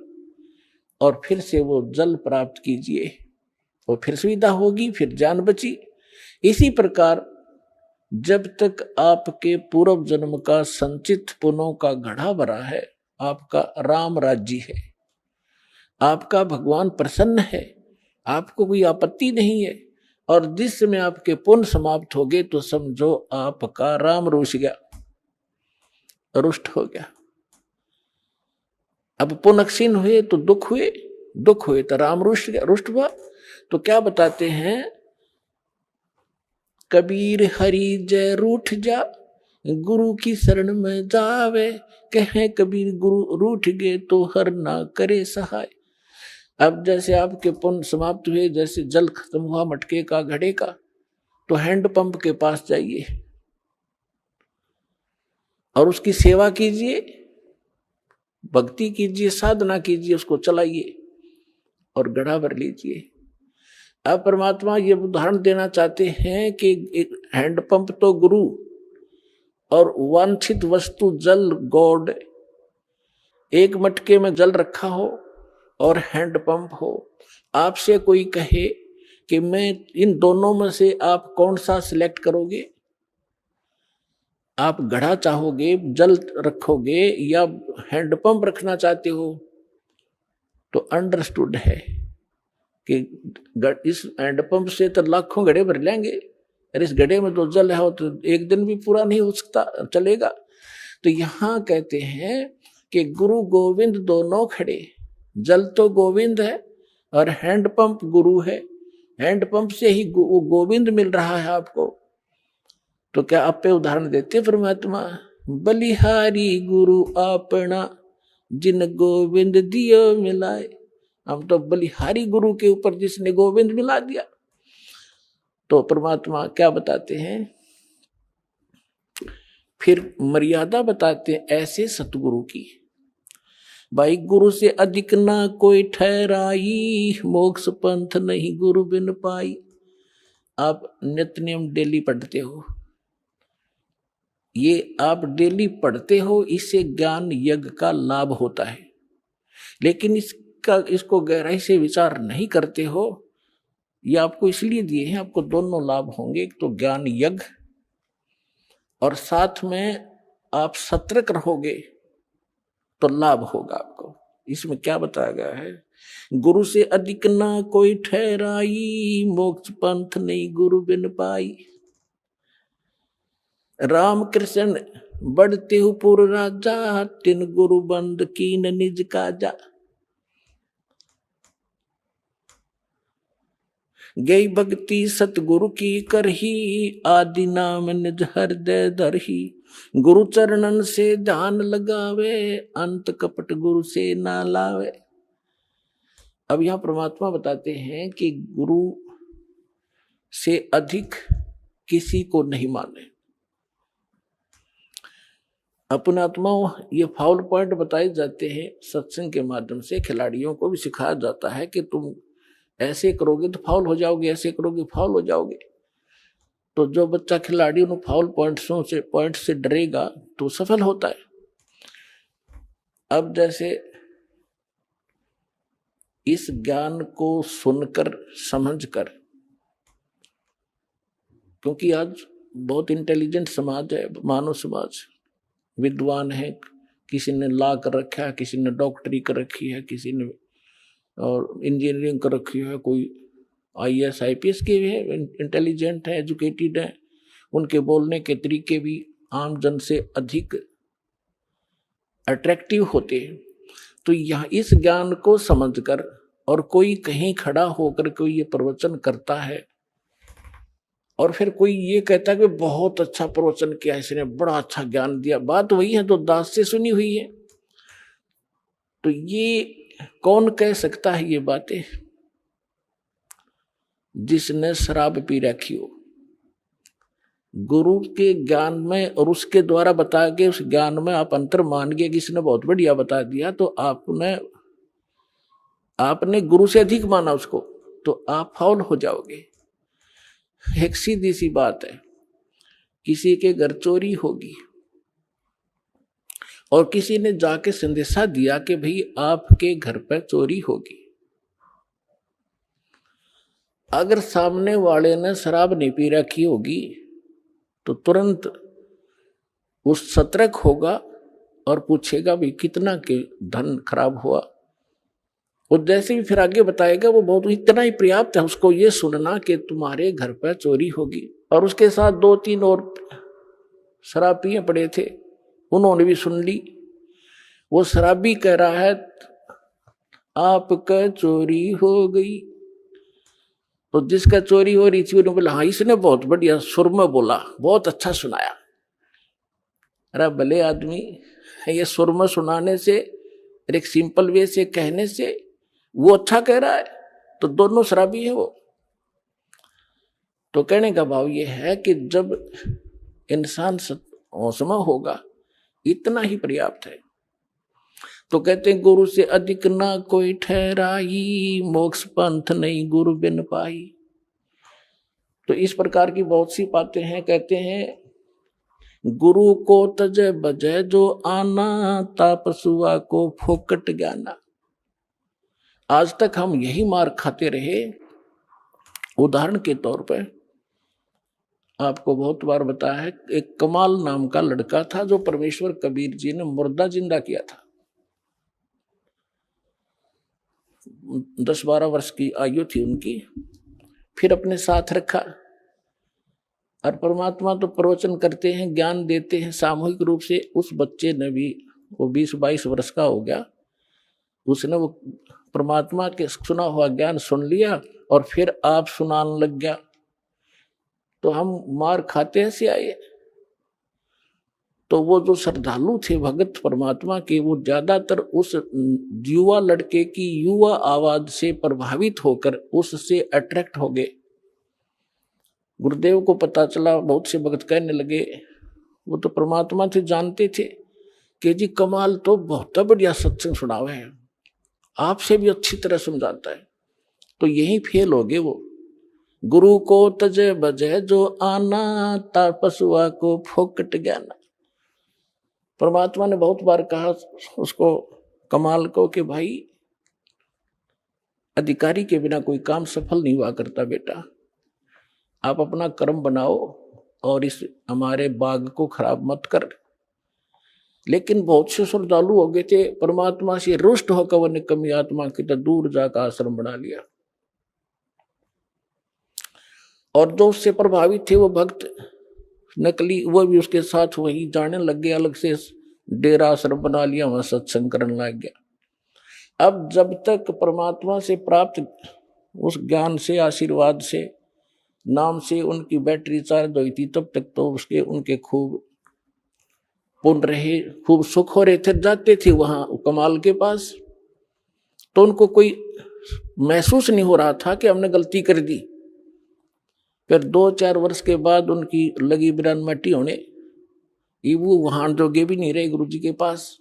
और फिर से वो जल प्राप्त कीजिए, और फिर सुविधा होगी, फिर जान बची। इसी प्रकार जब तक आपके पूर्व जन्म का संचित पुण्यों का घड़ा भरा है, आपका राम राज्य है, आपका भगवान प्रसन्न है, आपको कोई आपत्ति नहीं है। और जिस समय आपके पुण्य समाप्त हो गए तो समझो आपका राम रुष्ट गया, रुष्ट हो गया। अब पुण्य क्षीण हुए तो दुख हुए, दुख हुए तो राम रुष्ट गया, रुष्ट हुआ। तो क्या बताते हैं, कबीर हरि जय रूठ जा, गुरु की शरण में जावे। कहे कबीर गुरु रूठ गए तो हर ना करे सहाय। अब जैसे आपके पुण्य समाप्त हुए, जैसे जल खत्म हुआ मटके का घड़े का, तो हैंडपंप के पास जाइए और उसकी सेवा कीजिए, भक्ति कीजिए, साधना कीजिए, उसको चलाइए और घड़ा भर लीजिए। अब परमात्मा ये उदाहरण देना चाहते हैं कि हैंडपंप तो गुरु और वांछित वस्तु जल गॉड, एक मटके में जल रखा हो और हैंडपंप हो। आपसे कोई कहे कि मैं इन दोनों में से आप कौन सा सिलेक्ट करोगे, आप घड़ा चाहोगे, जल रखोगे या हैंडपंप रखना चाहते हो, तो अंडरस्टूड है कि इस हैंडपंप से तो लाखों घड़े भर लेंगे, और इस घड़े में तो जल है तो एक दिन भी पूरा नहीं हो सकता, चलेगा। तो यहाँ कहते हैं कि गुरु गोविंद दोनों खड़े, जल तो गोविंद है और हैंडपंप गुरु है, हैंडपंप से ही वो गोविंद मिल रहा है आपको। तो क्या आप पे उदाहरण देते परमात्मा, बलिहारी गुरु अपना जिन गोविंद दियो मिलाए। हम तो बलिहारी गुरु के ऊपर जिसने गोविंद मिला दिया। तो परमात्मा क्या बताते हैं, फिर मर्यादा बताते हैं ऐसे सतगुरु की, भाई गुरु से अधिक ना कोई ठहराई, मोक्ष पंथ नहीं गुरु बिन पाई। आप नित्य नियम डेली पढ़ते हो, ये आप डेली पढ़ते हो, इससे ज्ञान यज्ञ का लाभ होता है, लेकिन इसको गहराई से विचार नहीं करते हो। ये आपको इसलिए दिए हैं, आपको दोनों लाभ होंगे, एक तो ज्ञान यज्ञ और साथ में आप सतर्क रहोगे तो लाभ होगा आपको। इसमें क्या बताया गया है, गुरु से अधिक ना कोई ठहराई, मोक्ष पंथ नहीं गुरु बिन पाई। राम कृष्ण बढ़ते हो पुर राजा, तिन गुरु बंद कीन निज काजा। गई भक्ति सतगुरु की करही, आदि नाम निज हृदय धरही। गुरु चरणन से ध्यान लगावे, अंत कपट गुरु से ना लावे। अब यहां परमात्मा बताते हैं कि गुरु से अधिक किसी को नहीं माने। अपने आत्माओं ये फाउल पॉइंट बताए जाते हैं सत्संग के माध्यम से। खिलाड़ियों को भी सिखाया जाता है कि तुम ऐसे करोगे तो फाउल हो जाओगे, ऐसे करोगे फाउल हो जाओगे। तो जो बच्चा खिलाड़ी उन फाउल पॉइंट से डरेगा तो सफल होता है। अब जैसे इस ज्ञान को सुनकर समझकर, क्योंकि आज बहुत इंटेलिजेंट समाज है, मानव समाज, विद्वान है, किसी ने लॉ कर रखा है, किसी ने डॉक्टरी कर रखी है, किसी ने और इंजीनियरिंग कर रखी है, कोई IAS IPS के भी है, इंटेलिजेंट है, एजुकेटेड है। उनके बोलने के तरीके भी आम जन से अधिक अट्रैक्टिव होते हैं। तो यहाँ इस ज्ञान को समझकर और कोई कहीं खड़ा होकर कोई ये प्रवचन करता है और फिर कोई ये कहता है कि बहुत अच्छा प्रवचन किया इसने, बड़ा अच्छा ज्ञान दिया, बात वही है तो दास से सुनी हुई है। तो ये कौन कह सकता है ये बातें? जिसने शराब पी रखी हो, गुरु के ज्ञान में और उसके द्वारा बताया गए उस ज्ञान में आप अंतर मान गए कि इसने बहुत बढ़िया बता दिया, तो आपने गुरु से अधिक माना उसको, तो आप फाउल हो जाओगे। एक सीधी सी बात है, किसी के घर चोरी होगी और किसी ने जाके संदेशा दिया कि भाई आपके घर पर चोरी होगी। अगर सामने वाले ने शराब नहीं पी रखी होगी तो तुरंत उस सतर्क होगा और पूछेगा भाई कितना के धन खराब हुआ। और जैसे भी फिर आगे बताएगा वो बहुत इतना ही पर्याप्त है उसको ये सुनना कि तुम्हारे घर पर चोरी होगी। और उसके साथ 2-3 और शराब पिए पड़े थे, उन्होंने भी सुन ली। वो शराबी कह रहा है आपका चोरी हो गई। तो जिसका चोरी हो रही थी उन्होंने बोला हाँ इसने बहुत बढ़िया सुर में बोला, बहुत अच्छा सुनाया। अरे भले आदमी, ये सुर में सुनाने से एक सिंपल वे से कहने से वो अच्छा कह रहा है, तो दोनों शराबी है वो। तो कहने का भाव ये है कि जब इंसान होशमा होगा इतना ही पर्याप्त है। तो कहते हैं गुरु से अधिक ना कोई ठहराई, मोक्ष पंथ नहीं गुरु बिन पाई। तो इस प्रकार की बहुत सी बातें हैं। कहते हैं गुरु को तजय बजय जो आना, तापसुआ को फोकट ज्ञाना। आज तक हम यही मार खाते रहे। उदाहरण के तौर पर आपको बहुत बार बताया है, एक कमाल नाम का लड़का था जो परमेश्वर कबीर जी ने मुर्दा जिंदा किया था। 10-12 वर्ष की आयु थी उनकी, फिर अपने साथ रखा। और परमात्मा तो प्रवचन करते हैं, ज्ञान देते हैं सामूहिक रूप से। उस बच्चे ने भी, वो 20-22 वर्ष का हो गया, उसने वो परमात्मा के सुना हुआ ज्ञान सुन लिया और फिर आप सुनाने लग गया। तो हम मार खाते से आए। तो वो जो श्रद्धालु थे भगत परमात्मा के, वो ज्यादातर उस युवा लड़के की युवा आवाज से प्रभावित होकर उससे अट्रैक्ट हो गए। गुरुदेव को पता चला, बहुत से भगत कहने लगे, वो तो परमात्मा थे, जानते थे कि जी कमाल तो बहुत बढ़िया सत्संग सुनावे है, आपसे भी अच्छी तरह समझाता है। तो यही फेल हो गए वो। गुरु को तजे बजे जो आना, तापसुआ को फोकट ज्ञाना। परमात्मा ने बहुत बार कहा उसको, कमाल को, कि भाई अधिकारी के बिना कोई काम सफल नहीं हुआ करता बेटा, आप अपना कर्म बनाओ और इस हमारे बाग को खराब मत कर। लेकिन बहुत से श्रद्धालु हो गए थे, परमात्मा से रुष्ट होकर वो निकम्मी आत्मा की तरह दूर जाकर आश्रम बना लिया। और जो उससे प्रभावित थे वो भक्त नकली, वो भी उसके साथ वही जाने लग गए, अलग से डेरा आश्रम बना लिया, वहां सत्संग करने लग गया। अब जब तक परमात्मा से प्राप्त उस ज्ञान से, आशीर्वाद से, नाम से उनकी बैटरी चार्ज हुई थी। तब तक तो उनके खूब पुण्य रहे, खूब सुख हो रहे थे। जाते थे वहां कमाल के पास तो उनको कोई महसूस नहीं हो रहा था कि हमने गलती कर दी। फिर 2-4 वर्ष के बाद उनकी लगी बिरान मट्टी होने, ये वो वहां जोगे भी नहीं रहे गुरु जी के पास,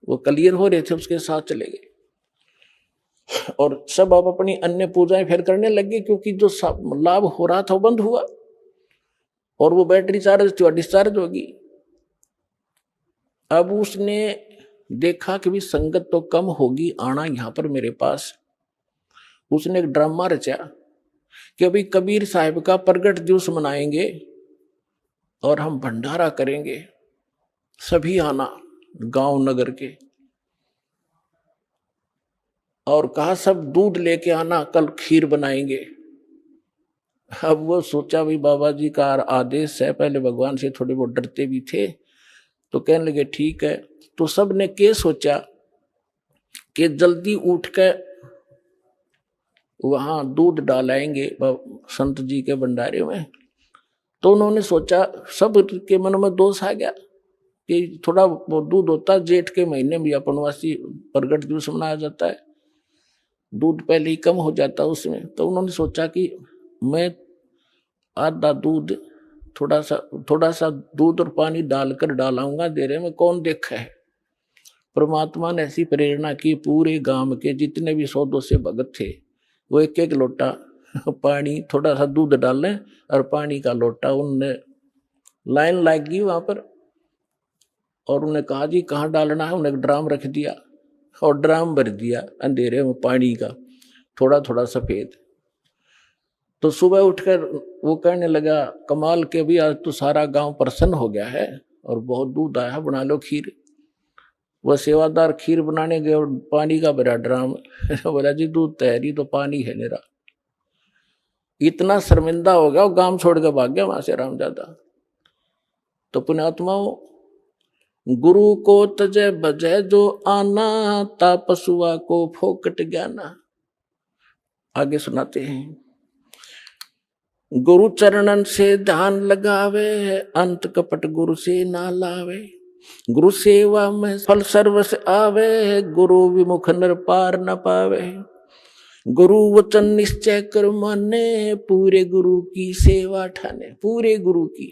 वो क्लियर हो रहे थे, उसके साथ चले गए। और सब आप अपनी अन्य पूजाएं फिर करने लगे, क्योंकि जो लाभ हो रहा था वो बंद हुआ और वो बैटरी चार्ज थी डिस्चार्ज होगी। अब उसने देखा कि भी संगत तो कम होगी, आना यहां पर मेरे पास। उसने एक ड्रामा रचा कि अभी कबीर साहब का प्रगट दिवस मनाएंगे और हम भंडारा करेंगे, सभी आना गांव नगर के। और कहा सब दूध लेके आना, कल खीर बनाएंगे। अब वो सोचा भी बाबा जी का आदेश है, पहले भगवान से थोड़े बहुत डरते भी थे, तो कहने लगे ठीक है। तो सब ने क्या सोचा कि जल्दी उठ के वहां दूध डालाएंगे संत जी के भंडारे में। तो उन्होंने सोचा, सब के मन में दोष आ गया कि थोड़ा दूध होता, जेठ के महीने में अपनवासी प्रगट दिवस मनाया जाता है, दूध पहले ही कम हो जाता उसमें। तो उन्होंने सोचा कि मैं आधा दूध, थोड़ा सा दूध और पानी डालकर डालाऊंगा देरे में, कौन देखा है। परमात्मा ने ऐसी प्रेरणा की, पूरे गांव के जितने भी 100-200 भगत थे वो एक एक लोटा पानी, थोड़ा सा दूध डालें और पानी का लोटा, उनने लाइन लगी वहां पर। और उन्हें कहा जी कहाँ डालना है, उन्हें एक ड्राम रख दिया और ड्राम भर दिया अंधेरे में पानी का, थोड़ा थोड़ा सफेद। तो सुबह उठकर वो कहने लगा, कमाल के भी आज तो सारा गांव प्रसन्न हो गया है और बहुत दूध आया, बना लो खीर। वह सेवादार खीर बनाने गए और पानी का भरा ड्राम बोला जी दूध तैयारी, तो पानी है मेरा। इतना शर्मिंदा हो गया, गांव छोड़ के भाग गया वहां से रामजादा। तो पुण्यात्माओं, गुरु को तजय बजय जो आना, तापसुआ को फोकट ज्ञाना। आगे सुनाते हैं, गुरु चरणन से ध्यान लगावे, अंत कपट गुरु से ना लावे। गुरु सेवा में फल सर्वस आवे, गुरु विमुख नर पार न पावे। गुरु वचन निश्चय कर माने, पूरे गुरु की सेवा ठाने। पूरे गुरु की,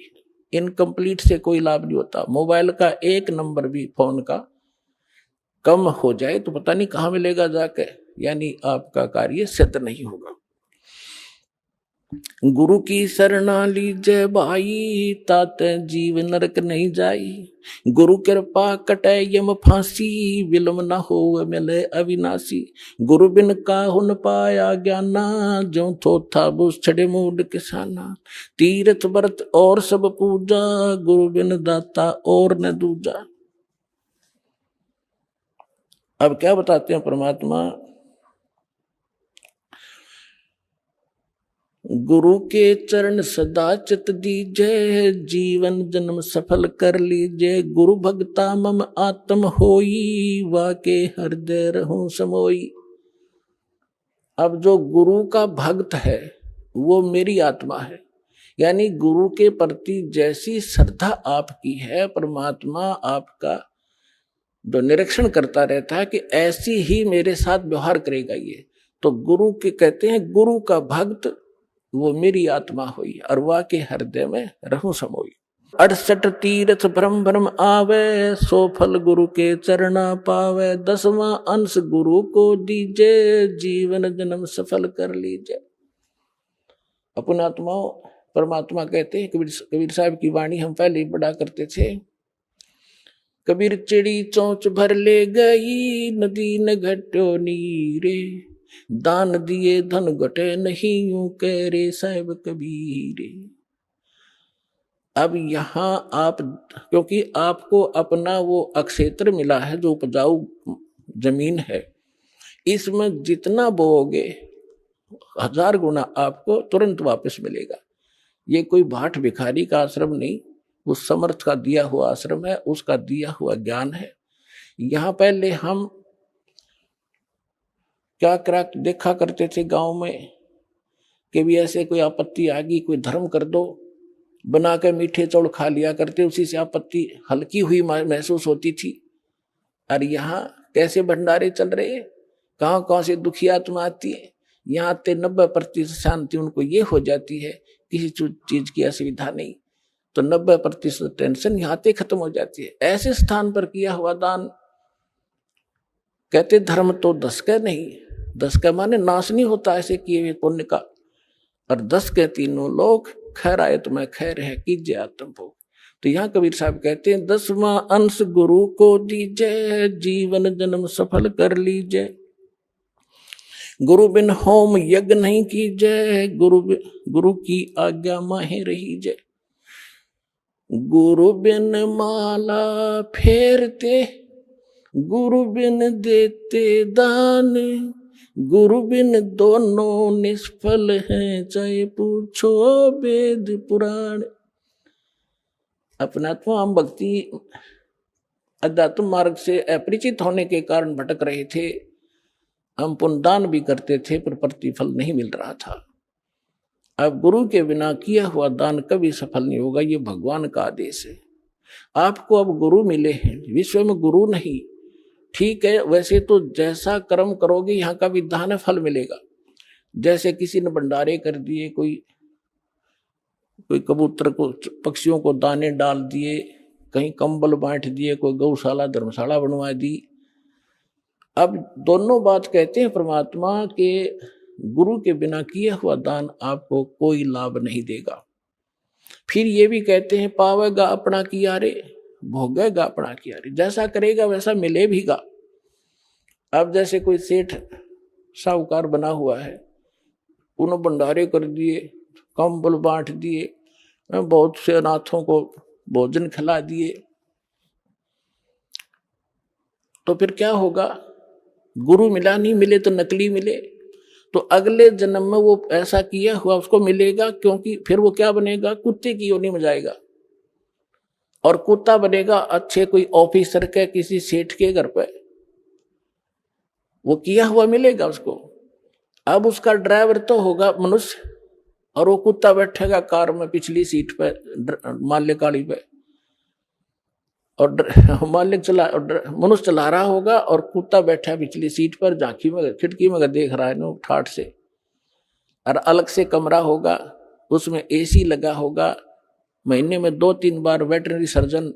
इनकम्प्लीट से कोई लाभ नहीं होता। मोबाइल का एक नंबर भी फोन का कम हो जाए तो पता नहीं कहां मिलेगा जाके, यानी आपका कार्य सिद्ध नहीं होगा। गुरु की शरणा लीजय भाई, ताते जीव नरक नहीं जाई। गुरु कृपा कटे यम फांसी, विलम न हो मिले अविनाशी। गुरु बिन काहु न पाया ज्ञाना, जो थो था बुझ छड़े मूड किसाना। तीर्थ व्रत और सब पूजा, गुरु बिन दाता और न दूजा। अब क्या बताते हैं परमात्मा, गुरु के चरण सदा चित दीजय, जीवन जन्म सफल कर लीजय। गुरु भक्ता मम आत्म होई, वाके हृदय रहूं समोई। अब जो गुरु का भक्त है वो मेरी आत्मा है, यानी गुरु के प्रति जैसी श्रद्धा आपकी है, परमात्मा आपका जो निरीक्षण करता रहता है कि ऐसी ही मेरे साथ व्यवहार करेगा ये। तो गुरु के कहते हैं, गुरु का भक्त वो मेरी आत्मा हुई, और वा के हृदय में रहूं समोई। 68 तीर्थ भ्रम भ्रम आवे, सो फल गुरु के चरणा पावे। 10वां अंश गुरु को दीजे, जीवन जन्म सफल कर लीजे। अपने आत्माओं, परमात्मा कहते हैं, कबीर साहब की वाणी हम पहले ही पढ़ा करते थे। कबीर चिड़ी चोंच भर ले गई, नदी न घटो नीरे। दान दिए धन घटे नहीं, यूं कह रे साहिब कबीरे। अब यहां आप, क्योंकि आपको अपना वो अक्षेत्र मिला है जो उपजाऊ जमीन है, इसमें जितना बोओगे 1000 गुना आपको तुरंत वापस मिलेगा। ये कोई भाट भिखारी का आश्रम नहीं, उस समर्थ का दिया हुआ आश्रम है, उसका दिया हुआ ज्ञान है। यहां पहले हम क्या देखा करते थे गांव में कि भी ऐसे कोई आपत्ति आ गई, कोई धर्म कर दो, बना के मीठे चौड़ खा लिया करते, उसी से आपत्ति हल्की हुई महसूस होती थी। और यहाँ कैसे भंडारे चल रहे, कहाँ कहाँ से दुखी आत्मा आती है, यहाँ आते 90% शांति उनको ये हो जाती है, किसी चीज की असुविधा नहीं, तो 90% टेंशन यहाँ आते खत्म हो जाती है। ऐसे स्थान पर किया हुआ दान, कहते धर्म तो 10 का नहीं, 10 का माने नाश नहीं होता ऐसे किए हुए पुण्य का, और 10 के तीनों लोग खैर आए तो मैं खैर है कीजिए आत्म भोग। तो यहाँ कबीर साहब कहते हैं 10वां अंश गुरु को दीजिए, जीवन जन्म सफल कर लीजिए। गुरु बिन होम यज्ञ नहीं कीजिए, गुरु की आज्ञा माहे रहीजे। गुरु बिन माला फेरते, गुरु बिन देते दान, गुरु बिन दोनों निष्फल हैं, चाहे पूछो वेद पुराण। अपनात्मा हम भक्ति अध्यात्म मार्ग से अपरिचित होने के कारण भटक रहे थे। हम पुण्यदान भी करते थे पर प्रतिफल नहीं मिल रहा था। अब गुरु के बिना किया हुआ दान कभी सफल नहीं होगा, ये भगवान का आदेश है। आपको अब गुरु मिले हैं, विश्व में गुरु नहीं, ठीक है, वैसे तो जैसा कर्म करोगे यहाँ का विधान फल मिलेगा। जैसे किसी ने भंडारे कर दिए, कोई कबूतर को, पक्षियों को दाने डाल दिए, कहीं कंबल बांट दिए, कोई गौशाला धर्मशाला बनवा दी। अब दोनों बात कहते हैं परमात्मा के गुरु के बिना किया हुआ दान आपको कोई लाभ नहीं देगा। फिर ये भी कहते हैं पावेगा अपना किया रे, भोगेगा अपना किया रे, जैसा करेगा वैसा मिले भीगा। अब जैसे कोई सेठ साहूकार बना हुआ है, उन्होंने भंडारे कर दिए, कंबल बांट दिए, बहुत से अनाथों को भोजन खिला दिए, तो फिर क्या होगा? गुरु मिला नहीं, मिले तो नकली मिले, तो अगले जन्म में वो ऐसा किया हुआ उसको मिलेगा, क्योंकि फिर वो क्या बनेगा? कुत्ते की योनि में जाएगा, और कुत्ता बनेगा अच्छे कोई ऑफिसर के, किसी सेठ के घर पे, वो किया हुआ मिलेगा उसको। अब उसका ड्राइवर तो होगा मनुष्य, और वो कुत्ता बैठेगा कार में पिछली सीट पे, माल्य गाड़ी पे, और मालिक मनुष्य चला रहा होगा और कुत्ता बैठा पिछली सीट पर, झांकी में खिड़की में देख रहा है ना ठाठ से। और अलग से कमरा होगा, उसमें एसी लगा होगा, महीने में 2-3 बार वेटरनरी सर्जन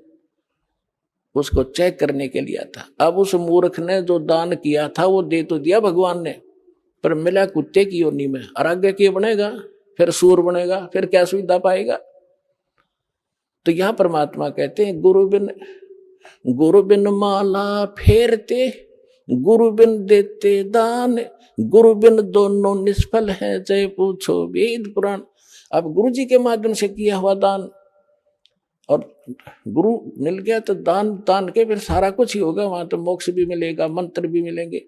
उसको चेक करने के लिए आता। अब उस मूर्ख ने जो दान किया था वो दे तो दिया भगवान ने, पर मिला कुत्ते की योनि में, और आगे क्या बनेगा? फिर सूर बनेगा, फिर क्या सुविधा पाएगा? तो यहां परमात्मा कहते हैं गुरु बिन माला फेरते, गुरु बिन देते दान, गुरु बिन दोनों निष्फल है, चाहे पूछो वेद पुराण। अब गुरु जी के माध्यम से किया हुआ दान, और गुरु मिल गया तो दान के फिर सारा कुछ ही होगा, वहां तो मोक्ष भी मिलेगा, मंत्र भी मिलेंगे,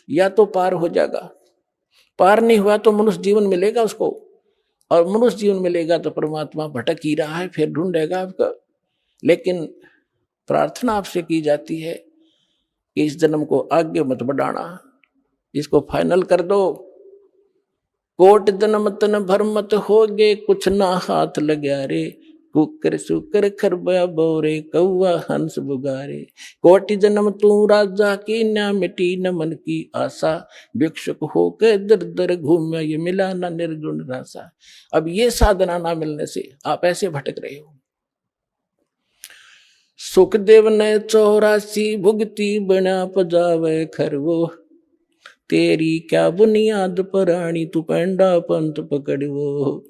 या तो पार हो जाएगा। पार नहीं हुआ तो मनुष्य जीवन मिलेगा उसको, और मनुष्य जीवन मिलेगा तो परमात्मा भटक ही रहा है, फिर ढूंढेगा आपका। लेकिन प्रार्थना आपसे की जाती है कि इस जन्म को आगे मत बढ़ाना, इसको फाइनल कर दो। कोट जन्म तन भर मत होगे, कुछ ना हाथ लग्या रे, कुकर सुकर खरबा बोरे, कौआ हंस बुगारे। कोटि जन्म तू राजा की, ना मिटी न मन की आशा, भिक्षुक होकर दर दर घूमे, ये मिला ना निर्गुण रासा। अब ये साधना ना मिलने से आप ऐसे भटक रहे हो। सुखदेव ने 84 भुगती, बना पजावे खरवो, तेरी क्या बुनियाद पराणी, तू पेंडा पंथ पकड़वो।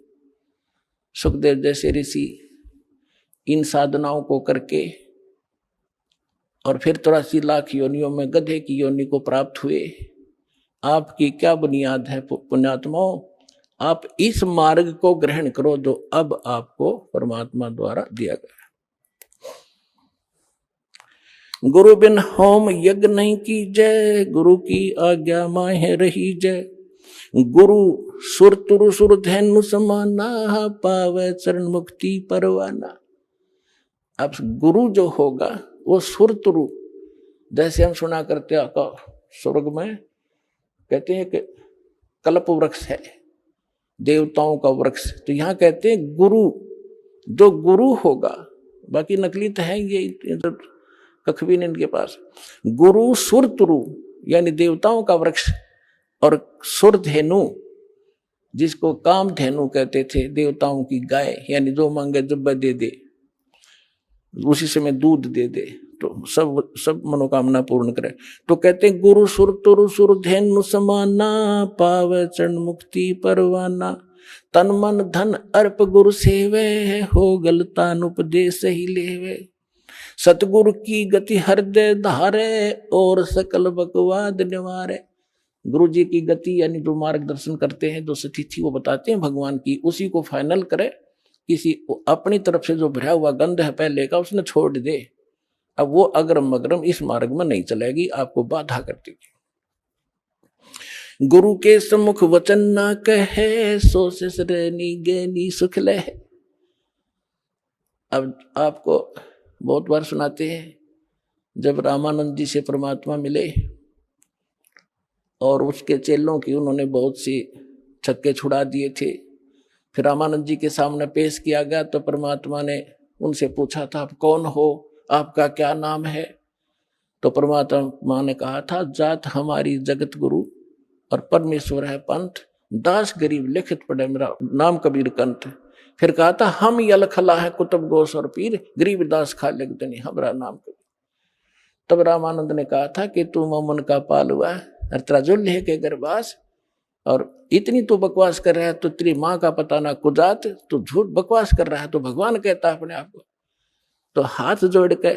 सुखदेव जैसे ऋषि इन साधनाओं को करके और फिर 83 लाख योनियों में गधे की योनि को प्राप्त हुए। आपकी क्या बुनियाद है पुण्यात्माओं? आप इस मार्ग को ग्रहण करो जो अब आपको परमात्मा द्वारा दिया गया। गुरु बिन होम यज्ञ नहीं कीजय, गुरु की आज्ञा माहे रही जय। गुरु सुर तुरु सुर धैनु समाना, पावे चरण मुक्ति परवाना। अब गुरु जो होगा वो सुर तुरु, जैसे हम सुना करते स्वर्ग में कहते हैं कि कल्प वृक्ष है, देवताओं का वृक्ष। तो यहाँ कहते हैं गुरु, जो गुरु होगा, बाकी नकली तो है ये इधर कख भी नहीं इनके पास। गुरु सुरतरु यानी देवताओं का वृक्ष, और सुरधेनु जिसको काम धेनु कहते थे, देवताओं की गाय, यानी जो मांगे जब दे दे, उसी समय दूध दे दे तो सब मनोकामना पूर्ण करे। तो कहते हैं गुरु सुर तुरु सुर धेनु समाना, पावे चरण मुक्ति परवाना, तन मन धन अर्प गुरु सेवे, हो गलतान उपदेश ही लेवे, सतगुरु की गति हृदय धारे, और सकल बकवाद निवारे। गुरु जी की गति यानी जो मार्गदर्शन करते हैं, जो सतिथि वो बताते हैं भगवान की, उसी को फाइनल करे। किसी अपनी तरफ से जो भरा हुआ गंध है पहले का उसने छोड़ दे, अब वो अग्रम मग्रम इस मार्ग में नहीं चलेगी, आपको बाधा कर देगी। गुरु के सम्मुख वचन ना कहे, सो से श्रेणी ज्ञानी सुख ले। अब आपको बहुत बार सुनाते हैं, जब रामानंद जी से परमात्मा मिले और उसके चेलों की उन्होंने बहुत सी छक्के छुड़ा दिए थे, फिर रामानंद जी के सामने पेश किया गया तो परमात्मा ने उनसे पूछा था, आप कौन हो, आपका क्या नाम है? तो परमात्मा ने कहा था, जात हमारी जगत गुरु और परमेश्वर है पंथ, दास गरीब लिखित पढ़े मेरा नाम कबीर कंठ। फिर कहा था, हम यल खला है कुतुब गोस और पीर, गरीब दास खा लिख दनी हमारा नाम कबीर। तब रामानंद ने कहा था कि तू मोमन का पाल हुआ और तेरा जुल्ह के गर्भास, और इतनी तो बकवास कर रहा है तो तेरी माँ का पता ना कुजात, तो झूठ बकवास कर रहा है तो भगवान कहता है अपने आप को। तो हाथ जोड़ के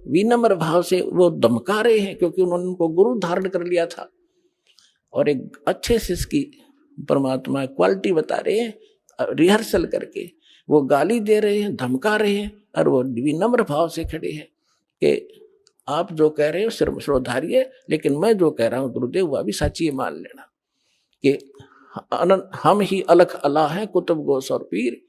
विनम्र भाव से वो धमका रहे हैं, क्योंकि उन्होंने उनको गुरु धारण कर लिया था और एक अच्छे से इसकी परमात्मा क्वालिटी बता रहे हैं, रिहर्सल करके वो गाली दे रहे हैं, धमका रहे हैं, और वो विनम्र भाव से खड़े हैं कि आप जो कह रहे हो श्रोधारिये, लेकिन मैं जो कह रहा हूँ गुरुदेव वह भी सच्ची मान लेना कि हम ही अलख अला है कुतुब गोस और पीर,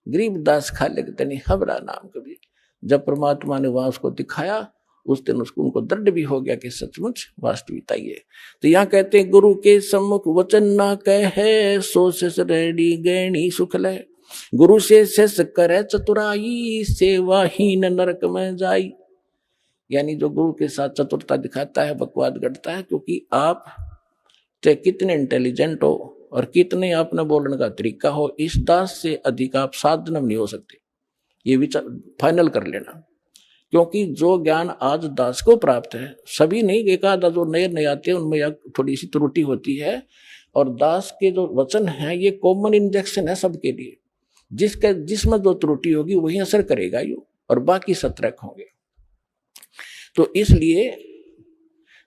गरीब दास खालिक तनी हमारा नाम कबीर। जब परमात्मा ने वहां उसको दिखाया, उस दिन उसको उनको दृढ़ भी हो गया कि सचमुच वास्तविकता ये। तो यहाँ कहते हैं, गुरु के सम्मुख वचन ना कहे, सो शिष रेडी गैणी सुख ले, गुरु से शिष करे चतुराई, सेवाहीन नरक में जाई। यानी जो गुरु के साथ चतुरता दिखाता है, बकवाद गढ़ता है, क्योंकि आप चाहे कितने इंटेलिजेंट हो और कितने आपने बोलने का तरीका हो, इस दास से अधिक आप साधन नहीं हो सकते, ये विचार फाइनल कर लेना। क्योंकि जो ज्ञान आज दास को प्राप्त है, सभी नहीं, एक आधा जो नए नए आते हैं उनमें थोड़ी सी त्रुटि होती है, और दास के जो वचन है ये कॉमन इंजेक्शन है सबके लिए, जिसमें जो त्रुटि होगी वही असर करेगा यो, और बाकी सतर्क होंगे। तो इसलिए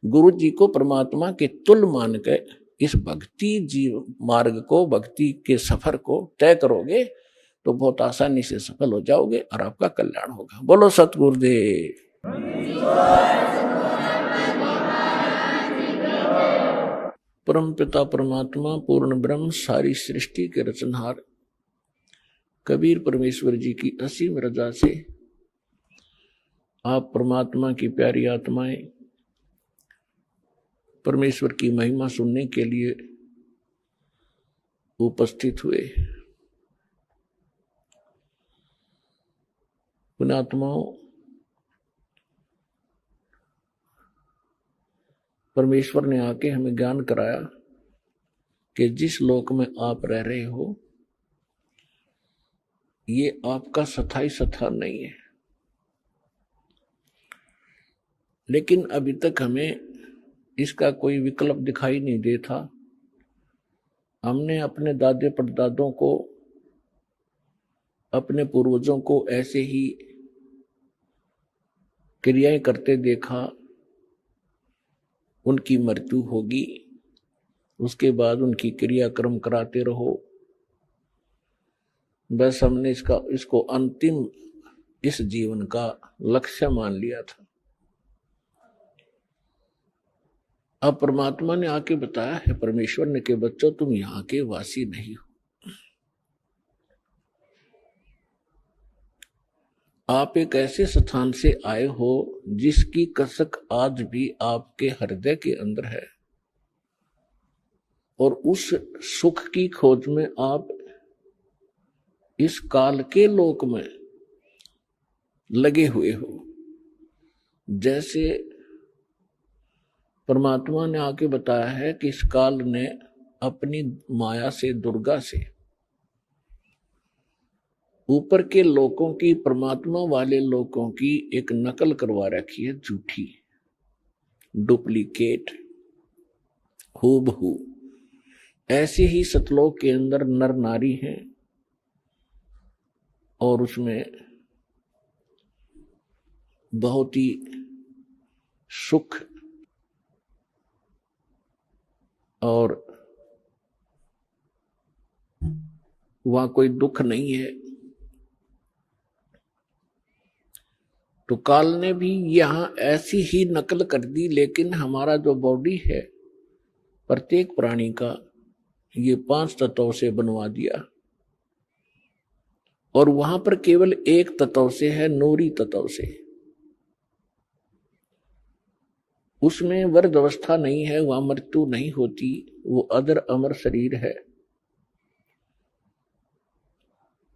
गुरु जी को परमात्मा के तुल्य मान के इस भक्ति जीव मार्ग को, भक्ति के सफर को तय करोगे तो बहुत आसानी से सफल हो जाओगे और आपका कल्याण होगा। बोलो सतगुरुदेव। परम पिता परमात्मा पूर्ण ब्रह्म सारी सृष्टि के रचनहार कबीर परमेश्वर जी की असीम रजा से आप परमात्मा की प्यारी आत्माएं परमेश्वर की महिमा सुनने के लिए उपस्थित हुए। पुण्यात्माओं, परमेश्वर ने आके हमें ज्ञान कराया कि जिस लोक में आप रह रहे हो ये आपका स्थायी स्थान नहीं है, लेकिन अभी तक हमें इसका कोई विकल्प दिखाई नहीं देता। हमने अपने दादे परदादों को, अपने पूर्वजों को ऐसे ही क्रियाएं करते देखा, उनकी मृत्यु होगी, उसके बाद उनकी क्रियाक्रम कराते रहो, बस हमने इसको अंतिम इस जीवन का लक्ष्य मान लिया था। अब परमात्मा ने आके बताया है, परमेश्वर ने, कि बच्चों तुम यहाँ के वासी नहीं हो, आप एक ऐसे स्थान से आए हो जिसकी कसक आज भी आपके हृदय के अंदर है, और उस सुख की खोज में आप इस काल के लोक में लगे हुए हो। जैसे परमात्मा ने आके बताया है कि इस काल ने अपनी माया से, दुर्गा से ऊपर के लोकों की, परमात्मा वाले लोकों की एक नकल करवा रखी है, झूठी, डुप्लीकेट, हूबहू। ऐसे ही सतलोक के अंदर नर नारी हैं और उसमें बहुत ही सुख और वहां कोई दुख नहीं है। तो काल ने भी यहां ऐसी ही नकल कर दी, लेकिन हमारा जो बॉडी है प्रत्येक प्राणी का, ये 5 तत्वों से बनवा दिया और वहां पर केवल एक तत्व से है, नूरी तत्व से। उसमें वृद्ध अवस्था नहीं है, वहां मृत्यु नहीं होती, वो अदर अमर शरीर है।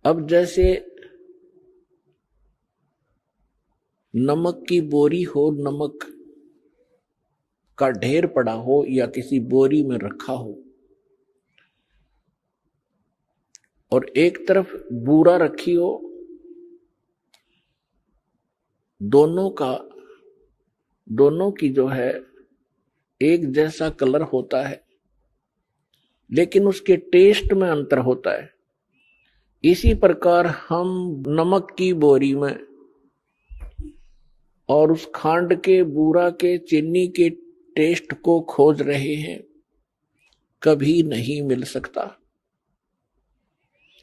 अब जैसे नमक की बोरी हो, नमक का ढेर पड़ा हो या किसी बोरी में रखा हो और एक तरफ बूरा रखी हो, दोनों की जो है एक जैसा कलर होता है, लेकिन उसके टेस्ट में अंतर होता है। इसी प्रकार हम नमक की बोरी में और उस खांड के, बूरा के, चीनी के टेस्ट को खोज रहे हैं, कभी नहीं मिल सकता।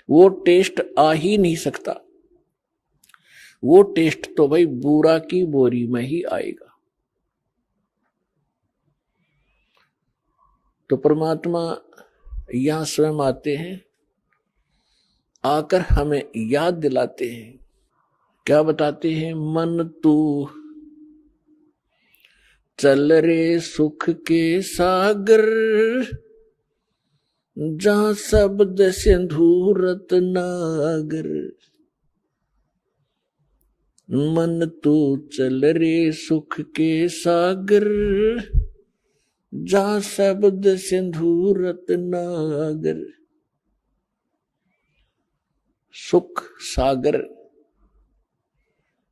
वो टेस्ट आ ही नहीं सकता। वो टेस्ट तो भाई बूरा की बोरी में ही आएगा। तो परमात्मा यहां स्वयं आते हैं, आकर हमें याद दिलाते हैं। क्या बताते हैं? मन तू चल रे सुख के सागर, जहां शब्द सिंधु रत्नागर। मन तू चल रे सुख के सागर, जहां शब्द सिंधु रत्नागर। सुख सागर,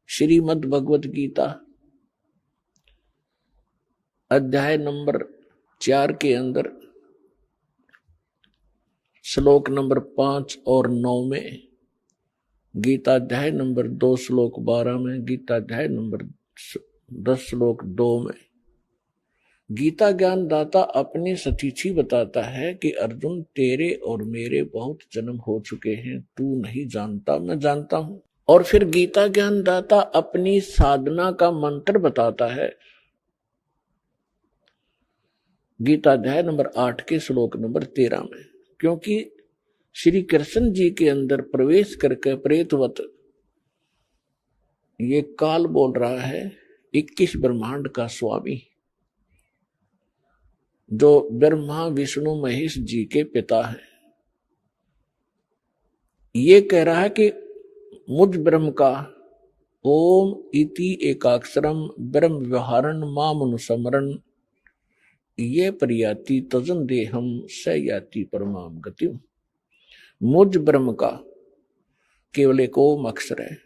श्रीमद् भगवत गीता अध्याय नंबर 4 के अंदर श्लोक नंबर 5 और 9 में, गीता अध्याय नंबर 2 श्लोक 12 में, गीता अध्याय नंबर 10 श्लोक 2 में गीता ज्ञान दाता अपनी सतीची बताता है कि अर्जुन, तेरे और मेरे बहुत जन्म हो चुके हैं, तू नहीं जानता, मैं जानता हूं। और फिर गीता ज्ञान दाता अपनी साधना का मंत्र बताता है, गीता अध्याय नंबर 8 के श्लोक नंबर 13 में। क्योंकि श्री कृष्ण जी के अंदर प्रवेश करके प्रेतवत ये काल बोल रहा है, 21 ब्रह्मांड का स्वामी, जो ब्रह्मा विष्णु महेश जी के पिता है, ये कह रहा है कि मुझ ब्रह्म का ओम इति एकाक्षरम ब्रह्म व्यवहारन मामनुसमरण, ये परियाति तजन देहम स याति परमाम गतिम। मुझ ब्रह्म का केवल एक ओम अक्षर है,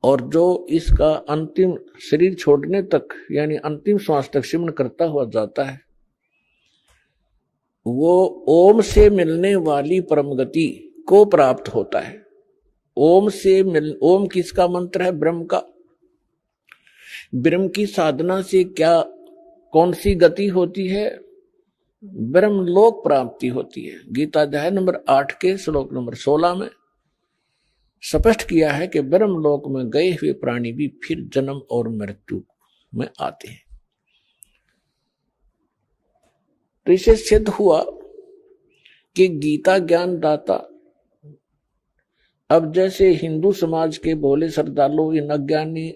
और जो इसका अंतिम शरीर छोड़ने तक यानी अंतिम श्वास तक सिमरण करता हुआ जाता है, वो ओम से मिलने वाली परम गति को प्राप्त होता है। ओम किसका मंत्र है? ब्रह्म का। ब्रह्म की साधना से क्या, कौन सी गति होती है? ब्रह्म लोक प्राप्ति होती है। गीता अध्याय नंबर 8 के श्लोक नंबर 16 में स्पष्ट किया है कि ब्रह्म लोक में गए हुए प्राणी भी फिर जन्म और मृत्यु में आते हैं। तो इसे सिद्ध हुआ कि गीता ज्ञान दाता, अब जैसे हिंदू समाज के भोले श्रद्धालु इन अज्ञानी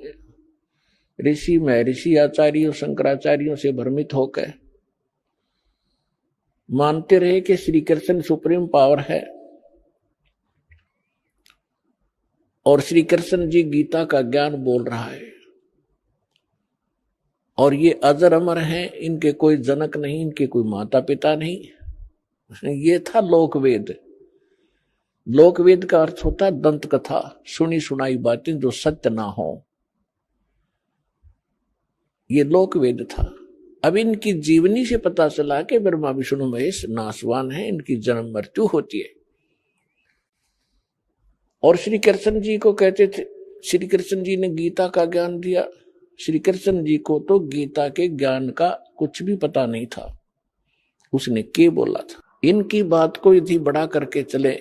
ऋषि महर्षि आचार्यों शंकराचार्यों से भ्रमित होकर मानते रहे कि श्री कृष्ण सुप्रीम पावर है और श्री कृष्ण जी गीता का ज्ञान बोल रहा है और ये अजर अमर हैं, इनके कोई जनक नहीं, इनके कोई माता पिता नहीं। ये था लोकवेद। लोकवेद का अर्थ होता है दंत कथा, सुनी सुनाई बातें जो सत्य ना हो, ये लोकवेद था। अब इनकी जीवनी से पता चला कि ब्रह्मा विष्णु महेश नासवान है, इनकी जन्म मृत्यु होती है। और श्री कृष्ण जी को कहते थे, श्री कृष्ण जी ने गीता का ज्ञान दिया। श्री कृष्ण जी को तो गीता के ज्ञान का कुछ भी पता नहीं था, उसने क्या बोला था। इनकी बात को यदि बड़ा करके चले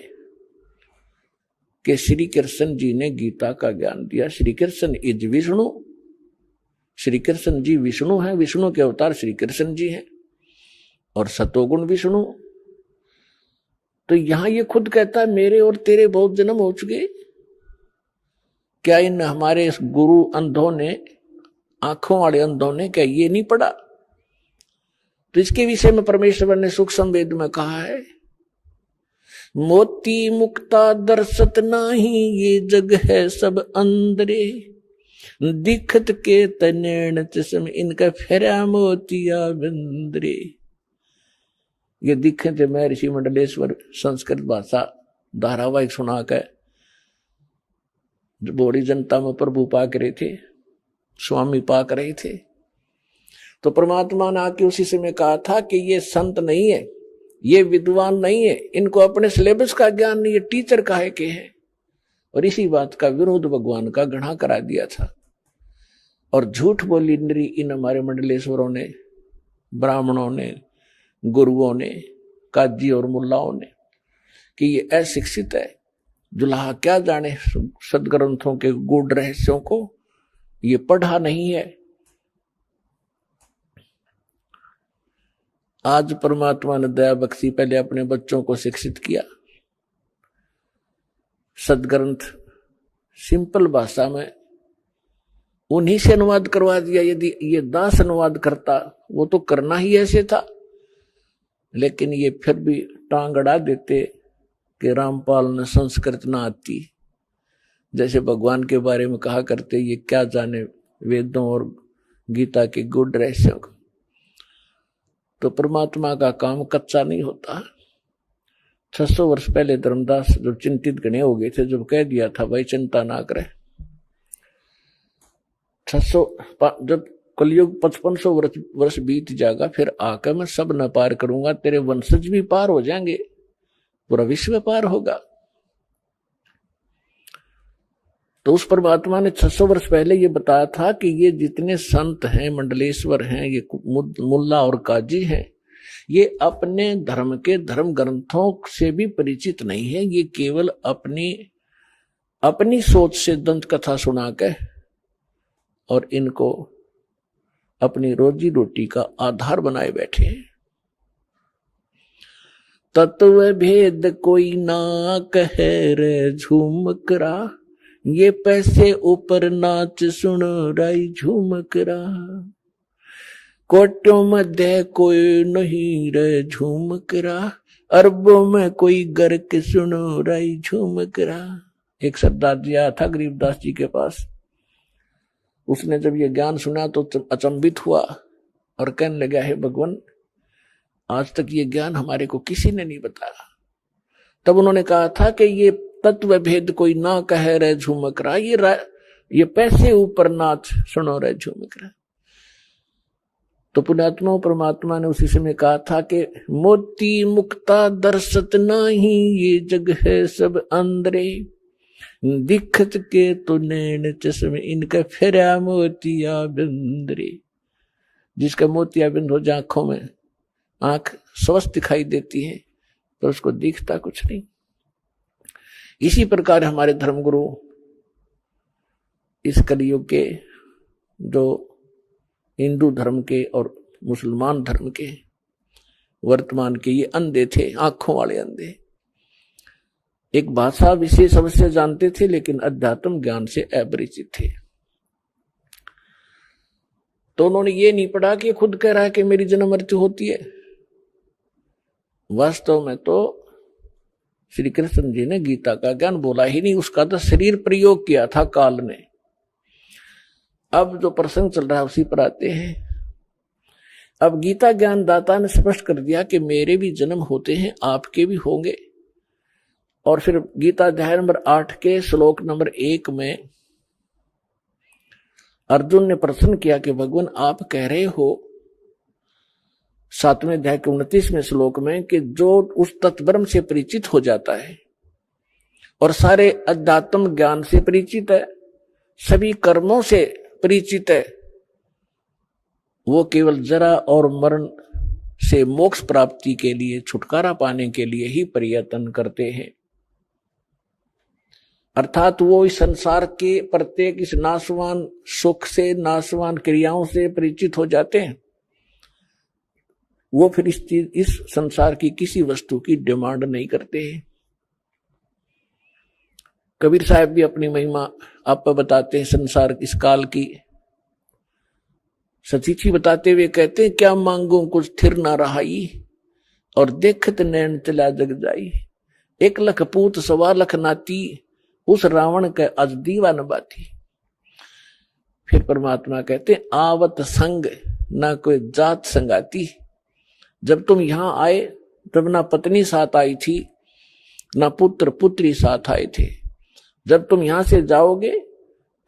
कि श्री कृष्ण जी ने गीता का ज्ञान दिया। श्री कृष्ण इज विष्णु, श्री कृष्ण जी विष्णु हैं, विष्णु के अवतार श्री कृष्ण जी हैं और सतोगुण विष्णु। तो यहां ये खुद कहता है मेरे और तेरे बहुत जन्म हो चुके, क्या इन हमारे गुरु अंधों ने, आंखों वाले अंधों ने क्या ये नहीं पढ़ा? तो इसके विषय में परमेश्वर ने सुख संवेद में कहा है, मोती मुक्ता दर्शत नाही, ये जग है सब अंदरे, दिखत के तनैण चश्म, इनका फेरा मोतिया बिंदरे। ये दिखे थे महर्षि मंडलेश्वर संस्कृत भाषा धारावाहिक सुनाकर बड़ी जनता में प्रभु पाक रहे थे, स्वामी पाक रहे थे। तो परमात्मा ने आके उसी समय कहा था कि ये संत नहीं है, ये विद्वान नहीं है, इनको अपने सिलेबस का ज्ञान नहीं है, टीचर काहे के हैं। और इसी बात का विरोध भगवान का गढ़ा करा दिया था और झूठ बोली इन हमारे मंडलेश्वरों ने, ब्राह्मणों ने, गुरुओं ने, काजी और मुल्लाओं ने कि ये अशिक्षित है, दुल्हा क्या जाने सदग्रंथों के गूढ़ रहस्यों को, ये पढ़ा नहीं है। आज परमात्मा ने दया बख्शी, पहले अपने बच्चों को शिक्षित किया, सदग्रंथ सिंपल भाषा में उन्हीं से अनुवाद करवा दिया। यदि ये दास अनुवाद करता, वो तो करना ही ऐसे था, लेकिन ये फिर भी टांग अड़ा देते कि रामपाल ने संस्कृत ना आती, जैसे भगवान के बारे में कहा करते ये क्या जाने वेदों और गीता के गूढ़ रहस्यों को। तो परमात्मा का काम कच्चा नहीं होता। 600 वर्ष पहले धर्मदास जब चिंतित गणे हो गए थे, जब कह दिया था भाई चिंता ना करे, 600 जब कलयुग 5500 वर्ष बीत जाएगा, फिर आकर मैं सब न पार करूंगा, तेरे वंशज भी पार हो जाएंगे, पूरा विश्व पार होगा। तो उस परमात्मा ने 600 वर्ष पहले ये बताया था कि ये जितने संत हैं, मंडलेश्वर हैं, ये मुल्ला और काजी हैं, ये अपने धर्म के धर्म ग्रंथों से भी परिचित नहीं है, ये केवल अपनी सोच से दंत कथा सुना के और इनको अपनी रोजी रोटी का आधार बनाए बैठे हैं। तत्व भेद कोई ना कहे रे झूमकरा, ये पैसे ऊपर नाच सुन राई झूमकरा, कोटों मध्य कोई नहीं रे झूमकरा, अरबों में कोई गर्क सुनो राई झूमकरा। एक सरदार जी आया था गरीबदास जी के पास, उसने जब ये ज्ञान सुना तो अचंभित हुआ और कहने लगा, है भगवान, आज तक ये ज्ञान हमारे को किसी ने नहीं बताया। तब उन्होंने कहा था कि ये तत्व भेद कोई ना कहे रे झूमकरा, ये पैसे ऊपर नाच सुनो रे झूमकरा। तो पुण्यात्मा परमात्मा ने उसी समय कहा था कि मोती मुक्ता दर्शत नाही, ये जग है सब अंदरे, दिखत के तो नैन चश्मे, इनका फेरा मोतिया बिंदरे। जिसका मोतिया बिंद हो जाए आंखों में, आंख स्वस्थ दिखाई देती है तो उसको दिखता कुछ नहीं। इसी प्रकार हमारे धर्मगुरु इस कलयुग के, जो हिंदू धर्म के और मुसलमान धर्म के वर्तमान के, ये अंधे थे, आंखों वाले अंधे। एक भाषा विशेष अवश्य जानते थे लेकिन अध्यात्म ज्ञान से अपरिचित थे। तो उन्होंने ये नहीं पढ़ा कि खुद कह रहा है कि मेरी जन्म मृत्यु होती है, वास्तव में तो श्री कृष्ण जी ने गीता का ज्ञान बोला ही नहीं, उसका तो शरीर प्रयोग किया था काल ने। अब जो प्रसंग चल रहा है उसी पर आते हैं। अब गीता ज्ञान दाता ने स्पष्ट कर दिया कि मेरे भी जन्म होते हैं, आपके भी होंगे। और फिर गीता अध्याय नंबर 8 के श्लोक नंबर 1 में अर्जुन ने प्रश्न किया कि भगवान आप कह रहे हो 7वें अध्याय के 29वें श्लोक में कि जो उस तत्ब्रह्म से परिचित हो जाता है और सारे अध्यात्म ज्ञान से परिचित है, सभी कर्मों से परिचित है, वो केवल जरा और मरण से मोक्ष प्राप्ति के लिए, छुटकारा पाने के लिए ही प्रयत्न करते हैं। अर्थात वो इस संसार के प्रत्येक इस नाशवान सुख से, नाशवान क्रियाओं से परिचित हो जाते हैं। वो फिर इस संसार की किसी वस्तु की डिमांड नहीं करते हैं। कबीर साहब भी अपनी महिमा आप बताते हैं संसार इस काल की सतीथी बताते हुए कहते हैं, क्या मांगू कुछ थिर ना रहाई और देखत नैन चला जग जाई। 1 लख पूत 1.25 लाख नाती, उस रावण के अज दीवा न बाती। फिर परमात्मा कहते हैं, आवत संग ना कोई जात संगाती। जब तुम यहां आए तब ना पत्नी साथ आई थी, ना पुत्र पुत्री साथ आए थे। जब तुम यहां से जाओगे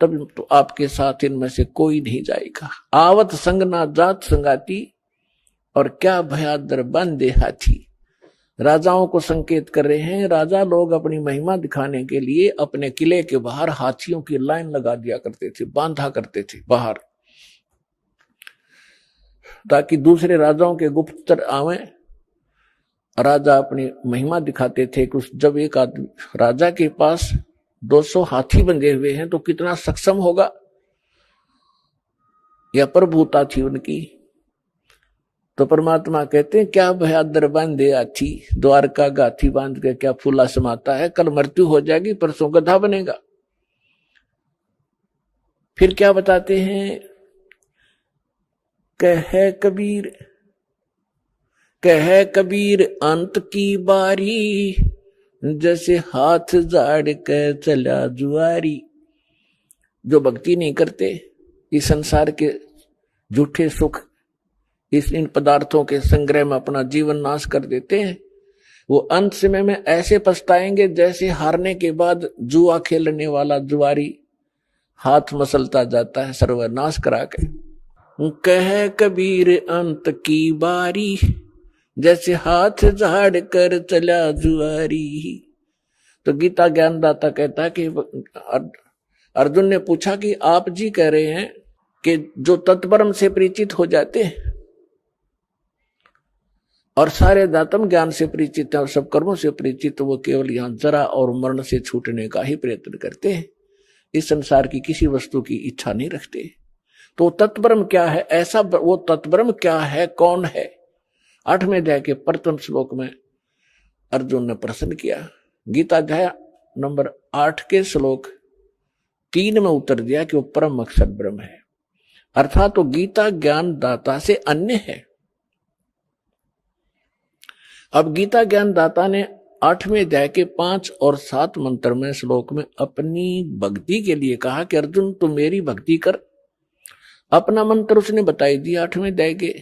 तब तो आपके साथ इनमें से कोई नहीं जाएगा। आवत संग ना जात संगाती, और क्या भयादर बांधे हाथी। राजाओं को संकेत कर रहे हैं। राजा लोग अपनी महिमा दिखाने के लिए अपने किले के बाहर हाथियों की लाइन लगा दिया करते थे, बांधा करते थे बाहर, ताकि दूसरे राजाओं के गुप्तचर आवे। राजा अपनी महिमा दिखाते थे कि जब एक आदमी राजा के पास 200 हाथी बंधे हुए हैं तो कितना सक्षम होगा। यह प्रभुता थी उनकी। तो परमात्मा कहते हैं, क्या भयादर बांधे हाथी, द्वारका गाथी बांध के क्या फूला समाता है। कल मृत्यु हो जाएगी, परसों गधा बनेगा। फिर क्या बताते हैं, कहे कबीर अंत की बारी, जैसे हाथ झाड़ के चला जुआरी। जो भक्ति नहीं करते, इस संसार के झूठे सुख, इन पदार्थों के संग्रह में अपना जीवन नाश कर देते हैं, वो अंत समय में ऐसे पछताएंगे जैसे हारने के बाद जुआ खेलने वाला जुआरी हाथ मसलता जाता है सर्वनाश करा के। कह कबीर अंत की बारी, जैसे हाथ झाड़ कर चला जुआरी। तो गीता ज्ञानदाता कहता है कि अर्जुन ने पूछा कि आप जी कह रहे हैं कि जो तत्परम से परिचित हो जाते हैं और सारे दातम ज्ञान से परिचित है और सब कर्मों से परिचित, वो केवल यहां जरा और मरण से छूटने का ही प्रयत्न करते हैं, इस संसार की किसी वस्तु की इच्छा नहीं रखते। तो तत्ब्रह्म क्या है, ऐसा वो तत्ब्रह्म क्या है, कौन है। 8वें अध्याय के प्रथम श्लोक में अर्जुन ने प्रश्न किया। गीता अध्याय नंबर 8 के श्लोक 3 में उत्तर दिया कि वो परम अक्षर ब्रह्म है। अर्थात तो गीता ज्ञान दाता से अन्य है। अब गीता ज्ञान दाता ने 8वें अध्याय के 5 और 7 मंत्र में श्लोक में अपनी भक्ति के लिए कहा कि अर्जुन तू मेरी भक्ति कर। अपना मंत्र उसने बताई दिया 8वें अध्याय के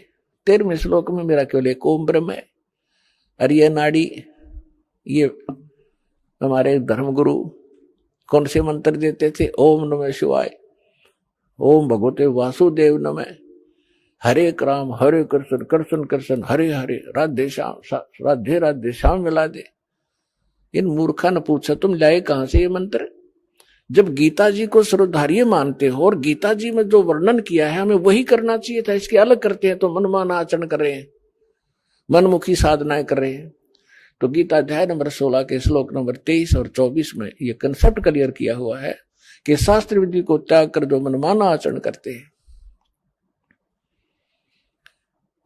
13वें श्लोक में, मेरा केवल एक ओम ब्रह्म है। और ये नाड़ी, ये हमारे धर्मगुरु कौन से मंत्र देते थे, ओम नमः शिवाय, ओम भगवते वासुदेव नमः, हरे राम हरे कृष्ण कृष्ण कृष्ण हरे हरे, राधे श्याम राधे राधे श्याम मिला दे। इन मूर्खा ने पूछा तुम लाए कहां से ये मंत्र। जब गीता जी को सर्वधार्य मानते हो और गीता जी में जो वर्णन किया है हमें वही करना चाहिए था, इसके अलग करते हैं तो मनमाना आचरण कर रहे हैं, मनमुखी साधनाएं कर रहे हैं। तो गीता अध्याय नंबर 16 के श्लोक नंबर 23 और 24 में यह कंसेप्ट क्लियर किया हुआ है कि शास्त्र विधि को त्याग कर जो मनमाना आचरण करते हैं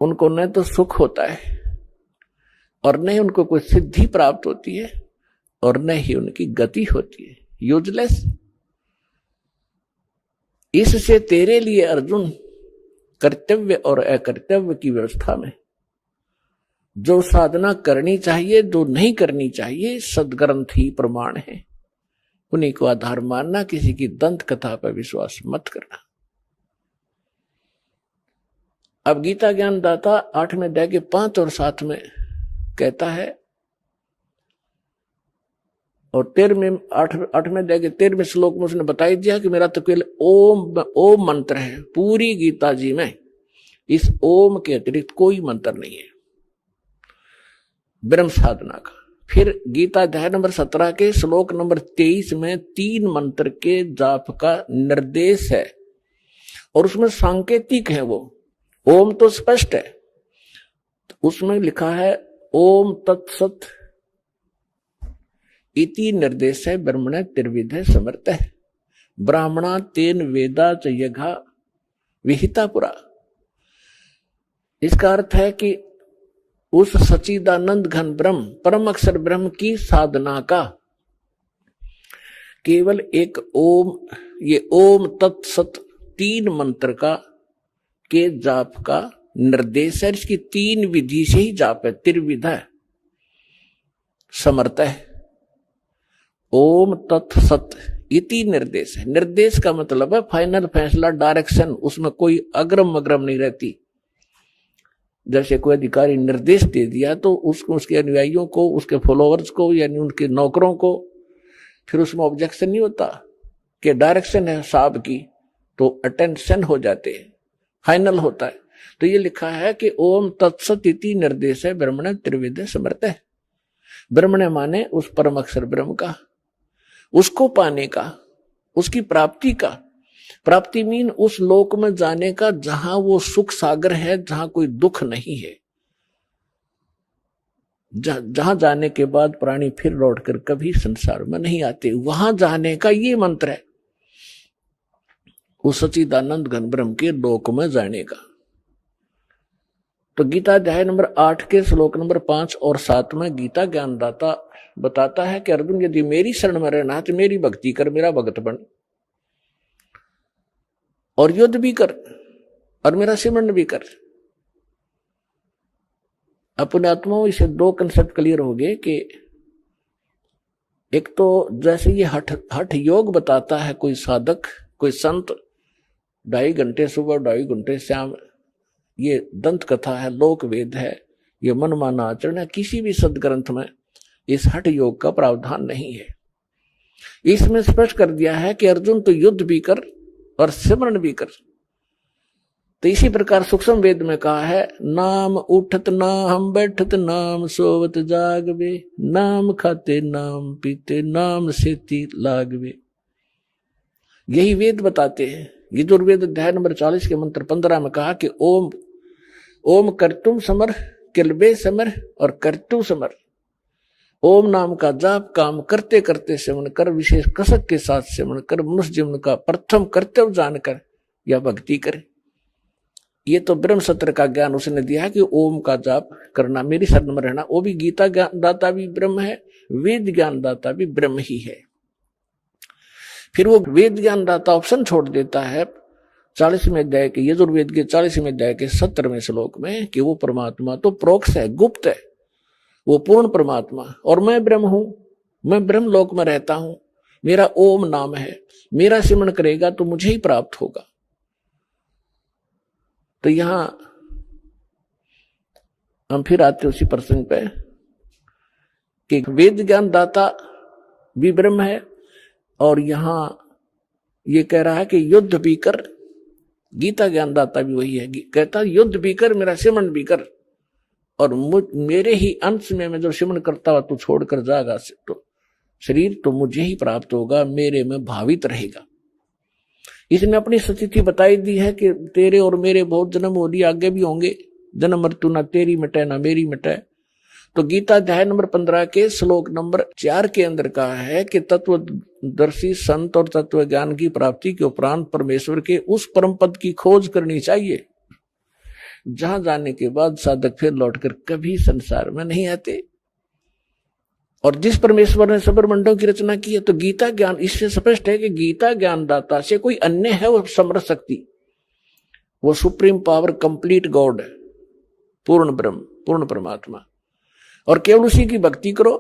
उनको न तो सुख होता है और न ही उनको कोई सिद्धि प्राप्त होती है और न ही उनकी गति होती है, यूजलेस। इससे तेरे लिए अर्जुन कर्तव्य और अकर्तव्य की व्यवस्था में जो साधना करनी चाहिए, जो नहीं करनी चाहिए, सदग्रंथ ही प्रमाण है, उन्हीं को आधार मानना, किसी की दंत कथा पर विश्वास मत करना। अब गीता ज्ञान दाता 8वें अध्याय के 5 और 7 में कहता है, और 8वें अध्याय के 13वें श्लोक में उसने बता दिया कि मेरा तो केवल ओम मंत्र है। पूरी गीता जी में इस ओम के अतिरिक्त कोई मंत्र नहीं है ब्रह्म साधना का। फिर गीता अध्याय नंबर 17 के श्लोक नंबर 23 में 3 मंत्र के जाप का निर्देश है, और उसमें सांकेतिक है। वो ओम तो स्पष्ट है, उसमें लिखा है ओम तत्सत इति निर्देश है ब्रह्मण त्रिविध समर्थ है ब्राह्मणा तेन वेदा च यज्ञा विहिता पुरा। इसका अर्थ है कि उस सच्चिदानंद घन ब्रह्म परम अक्षर ब्रह्म की साधना का केवल एक ओम, ये ओम तत्सत 3 मंत्र का के जाप का निर्देश है। इसकी 3 विधि से ही जाप है, त्रिविध है, समर्थ है। ओम तत्सत इति निर्देश है। निर्देश का मतलब है फाइनल फैसला, डायरेक्शन, उसमें कोई अग्रम अग्रम नहीं रहती। जैसे कोई अधिकारी निर्देश दे दिया तो उसके अनुयायियों को, उसके फॉलोअर्स को, यानी उनके नौकरों को फिर उसमें ऑब्जेक्शन नहीं होता कि डायरेक्शन है साहब की, तो अटेंशन हो जाते हैं, फाइनल होता है। तो ये लिखा है कि ओम तत्सत इति निर्देश है ब्रह्मण त्रिविध समर्थ है। ब्रह्मण माने उस परम अक्षर ब्रह्म का, उसको पाने का, उसकी प्राप्ति का। प्राप्ति मीन उस लोक में जाने का जहां वो सुख सागर है, जहां कोई दुख नहीं है, जहां जाने के बाद प्राणी फिर लौटकर कभी संसार में नहीं आते, वहां जाने का ये मंत्र है, उस सच्चिदानंद घन ब्रह्म के लोक में जाने का। तो गीता अध्याय नंबर 8 के श्लोक नंबर 5 और 7 में गीता ज्ञानदाता बताता है कि अर्जुन यदि मेरी शरण में रहना तो मेरी भक्ति कर, मेरा भक्त बन, और युद्ध भी कर और मेरा सिमरन भी कर। अपने आत्माओं इसे 2 कंसेप्ट क्लियर हो गए कि एक तो जैसे ये हठ योग बताता है कोई साधक, कोई संत, 2.5 घंटे सुबह 2.5 घंटे शाम, ये दंत कथा है, लोक वेद है, ये मनमाना आचरण है। किसी भी सदग्रंथ में इस हठ योग का प्रावधान नहीं है। इसमें स्पष्ट कर दिया है कि अर्जुन तो युद्ध भी कर और सिमरन भी कर। तो इसी प्रकार सूक्ष्म वेद में कहा है, नाम उठत नाम बैठत नाम सोवत जागवे, नाम खाते नाम पीते नाम सेती लागवे। यही वेद बताते हैं। यजुर्वेद अध्याय नंबर 40 के मंत्र 15 में कहा कि ओम ओम कर्तुम समर, किलबे समर और कर्तु समर। ओम नाम का जाप काम करते करते सेवन कर, विशेष कसक के साथ सेवन कर, मनुष्य जीवन का प्रथम कर्तव्य जानकर या भक्ति करे। ये तो ब्रह्म सत्र का ज्ञान उसने दिया है कि ओम का जाप करना, मेरी शरण में रहना। वो भी गीता ज्ञान दाता भी ब्रह्म है, वेद ज्ञान दाता भी ब्रह्म ही है। फिर वो वेद ज्ञान दाता ऑप्शन छोड़ देता है 40वें अध्याय के, यजुर्वेद के 40वें अध्याय के 17वें श्लोक में कि वो परमात्मा तो प्रोक्ष है, गुप्त है, वो पूर्ण परमात्मा, और मैं ब्रह्म हूं, मैं ब्रह्म लोक में रहता हूं, मेरा ओम नाम है, मेरा सिमरन करेगा तो मुझे ही प्राप्त होगा। तो यहां हम फिर आते उसी प्रसंग पे कि वेद ज्ञान दाता भी ब्रह्म है, और यहां ये कह रहा है कि युद्ध भी कर। गीता ज्ञान दाता भी वही है, कहता युद्ध भी कर, मेरा सिमरन भी कर, और मेरे ही अंश में मैं जो सिमरन करता हुआ तू छोड़कर जाएगा तो शरीर तो मुझे ही प्राप्त होगा, मेरे में भावित रहेगा। इसने अपनी स्थिति बताई दी है कि तेरे और मेरे बहुत जन्म हो लिए, आगे भी होंगे, जन्म मृत्यु ना तेरी मिटे ना मेरी मिटे। तो गीता अध्याय नंबर 15 के श्लोक नंबर 4 के अंदर कहा है कि तत्वदर्शी संत और तत्व ज्ञान की प्राप्ति के उपरांत परमेश्वर के उस परम पद की खोज करनी चाहिए, जहां जाने के बाद साधक फिर लौटकर कभी संसार में नहीं आते। और जिस परमेश्वर ने सबरमंडों की रचना की है, तो गीता ज्ञान, इससे स्पष्ट है कि गीता ज्ञान दाता से कोई अन्य है वो समर्थ शक्ति, वो सुप्रीम पावर, कंप्लीट गॉड है, पूर्ण ब्रह्म। पूर्ण परमात्मा, और केवल उसी की भक्ति करो।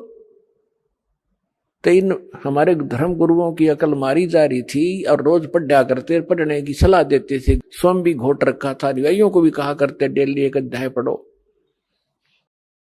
तो इन हमारे धर्म गुरुओं की अकल मारी जा रही थी और रोज पढ़ा करते, पढ़ने की सलाह देते थे, स्वयं भी घोट रखा था, अनुयायियों को भी कहा करते डेली एक अध्याय पढ़ो।